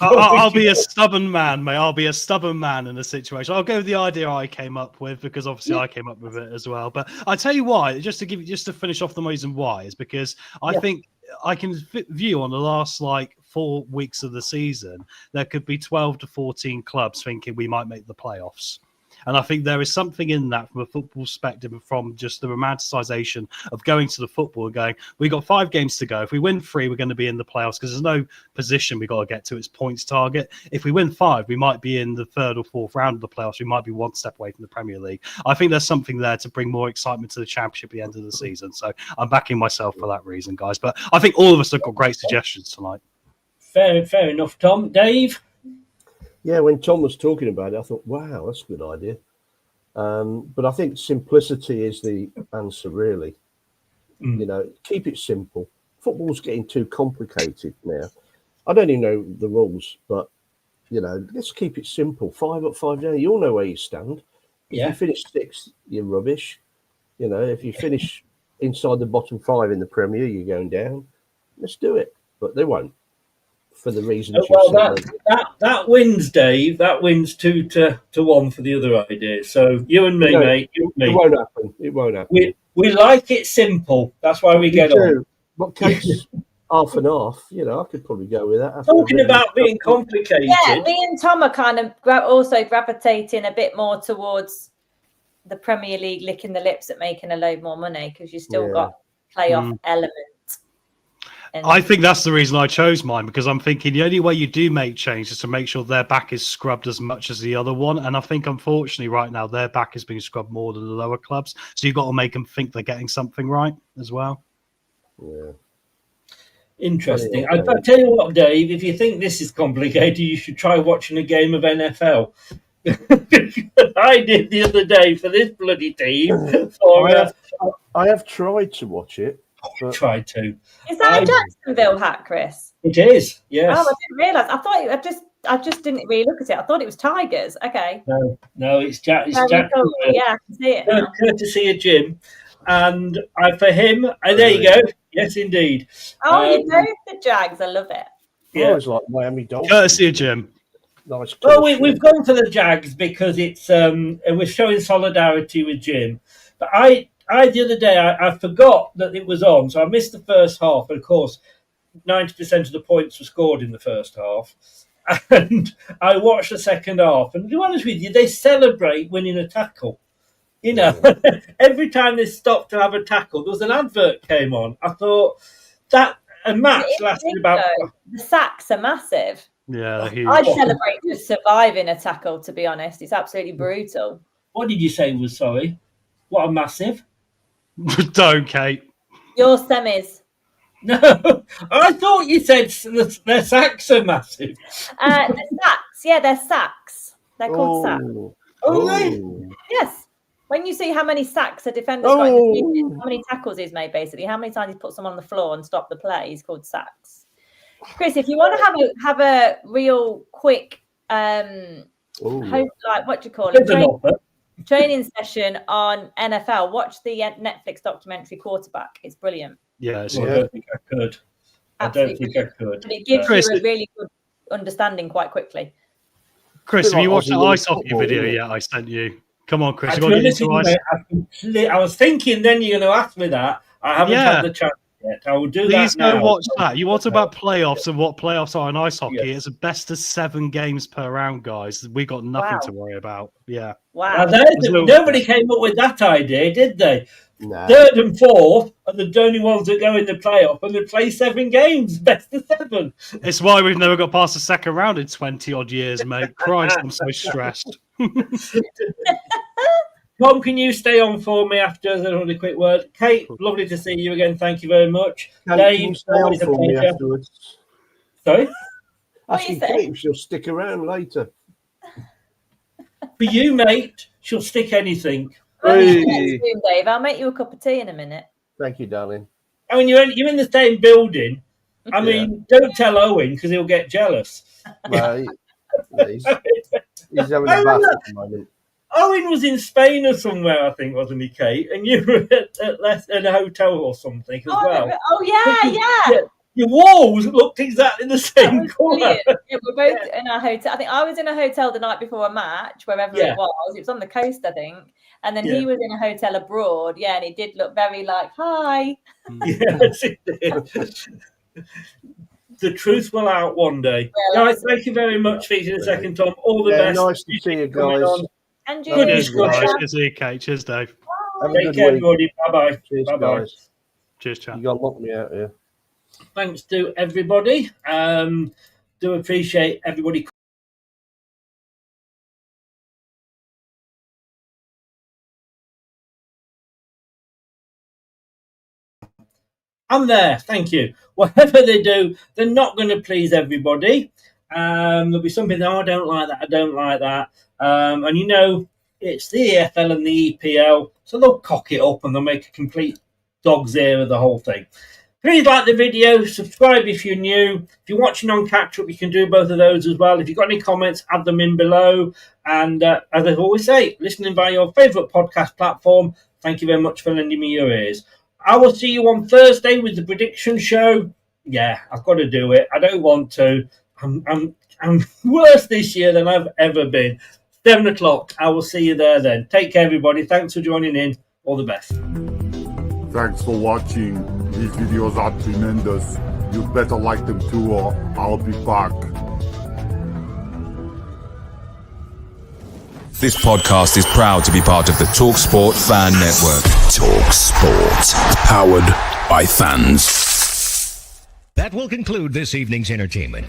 Speaker 7: I'll be a stubborn man, mate. I'll be a stubborn man in a situation. I'll go with the idea I came up with because obviously I came up with it as well. But I tell you why, just to finish off the reason why is because I think I can view on the last 4 weeks of the season, there could be 12 to 14 clubs thinking we might make the playoffs. And I think there is something in that from a football perspective, from just the romanticisation of going to the football and going, we've got 5 games to go. If we win 3, we're going to be in the playoffs because there's no position we've got to get to. It's points target. If we win 5, we might be in the 3rd or 4th round of the playoffs. We might be 1 step away from the Premier League. I think there's something there to bring more excitement to the Championship at the end of the season. So I'm backing myself for that reason, guys. But I think all of us have got great suggestions tonight.
Speaker 4: Fair enough, Tom. Dave?
Speaker 5: Yeah, when Tom was talking about it, I thought, wow, that's a good idea. But I think simplicity is the answer, really. You know, keep it simple. Football's getting too complicated now. I don't even know the rules, but, you know, let's keep it simple. 5 up, 5 down. You all know where you stand. If you finish 6th, you're rubbish. You know, if you finish inside the bottom 5 in the Premier, you're going down. Let's do it. But they won't. For the reasons
Speaker 4: that wins, Dave. That wins 2 to 1 for the other idea. So you and me, mate. You and me.
Speaker 5: It won't happen.
Speaker 4: We like it simple. That's why we get on.
Speaker 5: But Kate's half and half. I could probably go with that.
Speaker 4: Talking about being complicated.
Speaker 6: Yeah, me and Tom are kind of also gravitating a bit more towards the Premier League licking the lips at making a load more money because you still got playoff element. And
Speaker 7: I think that's the reason I chose mine, because I'm thinking the only way you do make change is to make sure their back is scrubbed as much as the other one. And I think, unfortunately, right now, their back is being scrubbed more than the lower clubs. So you've got to make them think they're getting something right as well.
Speaker 5: Yeah.
Speaker 4: Interesting. I tell you what, Dave, if you think this is complicated, you should try watching a game of NFL. I did the other day for this bloody team.
Speaker 5: I have tried to watch it.
Speaker 4: Tried to.
Speaker 6: Is that a Jacksonville hat, Chris?
Speaker 4: It is, yes.
Speaker 6: Oh, I didn't realise. I thought I just didn't really look at it. I thought it was Tigers. Okay.
Speaker 4: No, it's Jacksonville.
Speaker 6: Yeah, I can see it now.
Speaker 4: Courtesy of Jim. And for him, there you go. Yes, indeed.
Speaker 6: Oh, you both the Jags. I love it.
Speaker 4: Yeah.
Speaker 5: I was like Miami Dolphins.
Speaker 7: Courtesy of Jim.
Speaker 5: Nice.
Speaker 4: Well, we've gone for the Jags because it's we're showing solidarity with Jim. But I the other day I forgot that it was on, so I missed the first half. And of course, 90% of the points were scored in the first half. And I watched the second half, and to be honest with you, they celebrate winning a tackle. Every time they stopped to have a tackle, there was an advert came on. I thought that a match lasted about.
Speaker 6: The sacks are massive.
Speaker 7: Yeah, they're huge.
Speaker 6: I'd celebrate just surviving a tackle. To be honest, it's absolutely brutal.
Speaker 4: What did you say was sorry? What a massive.
Speaker 7: Don't, Kate.
Speaker 6: Your semis.
Speaker 4: No, I thought you said their sacks are massive.
Speaker 6: The sacks, yeah, they're sacks. They're called sacks.
Speaker 4: Oh,
Speaker 6: Yes. When you see how many sacks a defender's got in the season, how many tackles he's made, basically, how many times he's put someone on the floor and stopped the play, he's called sacks. Chris, if you want to have a real quick, what do you call it? Training session on NFL. Watch the Netflix documentary Quarterback. It's brilliant.
Speaker 7: Yeah,
Speaker 4: I don't think I could.
Speaker 6: Absolutely.
Speaker 4: I don't think I could.
Speaker 6: But it gives you a really good understanding quite quickly.
Speaker 7: Chris, have you watched the ice hockey video yet I sent you? Come on, Chris.
Speaker 4: I was thinking then you're going to ask me that. I haven't had the chance yet. I will do that now.
Speaker 7: Please go watch that. You want about playoffs and what playoffs are in ice hockey. Yeah. It's a best of 7 games per round, guys. We got nothing to worry about. Yeah.
Speaker 6: Wow.
Speaker 4: Nobody came up with that idea, did they?
Speaker 5: No.
Speaker 4: 3rd and 4th are the only ones that go in the playoff, and they play 7 games, best of 7.
Speaker 7: It's why we've never got past the second round in 20 odd years, mate. Christ, I'm so stressed.
Speaker 4: Tom, can you stay on for me after another quick word? Kate, lovely to see you again. Thank you very much.
Speaker 5: Dave, stay on for me afterwards.
Speaker 4: Sorry?
Speaker 5: Asking Kate if she'll stick around later.
Speaker 4: For you, mate, she'll stick anything.
Speaker 6: Hey. Dave, I'll make you a cup of tea in a minute.
Speaker 5: Thank you, darling.
Speaker 4: I mean, you're in the same building. I mean, don't tell Owen because he'll get jealous.
Speaker 5: Well, he's having a bath at the moment.
Speaker 4: Owen was in Spain or somewhere, I think, wasn't he, Kate? And you were at a hotel or something as well.
Speaker 6: Oh, yeah.
Speaker 4: Your walls looked exactly the same colour.
Speaker 6: Yeah, we're both in our hotel. I think I was in a hotel the night before a match, wherever it was. It was on the coast, I think. And then he was in a hotel abroad. Yeah, and it did look very like, hi.
Speaker 4: Yes, it did. The truth will out one day.
Speaker 6: Yeah,
Speaker 4: guys, thank you very much for the second, Tom. All the best.
Speaker 5: Nice to see you guys.
Speaker 6: And you.
Speaker 7: Good to see you, Kate. Cheers, Dave.
Speaker 4: Take care, everybody. Bye-bye.
Speaker 5: Cheers,
Speaker 4: bye-bye.
Speaker 5: Guys.
Speaker 7: Cheers, chat.
Speaker 5: You got to lock me out here.
Speaker 4: Thanks to everybody. Do appreciate everybody. I'm there. Thank you. Whatever they do, they're not going to please everybody. There'll be something, I don't like that, I don't like that. And you know, it's the EFL and the EPL, so they'll cock it up and they'll make a complete dog's ear of the whole thing. Please like the video, subscribe if you're new. If you're watching on Catch Up, you can do both of those as well. If you've got any comments, add them in below. And as I always say, listening via your favourite podcast platform, thank you very much for lending me your ears. I will see you on Thursday with the prediction show. Yeah, I've got to do it. I don't want to. I'm worse this year than I've ever been. 7 o'clock. I will see you there then. Take care, everybody. Thanks for joining in. All the best.
Speaker 8: Thanks for watching. These videos are tremendous. You better like them too, or I'll be back.
Speaker 9: This podcast is proud to be part of the TalkSport Fan Network.
Speaker 1: TalkSport. Powered by fans.
Speaker 10: That will conclude this evening's entertainment.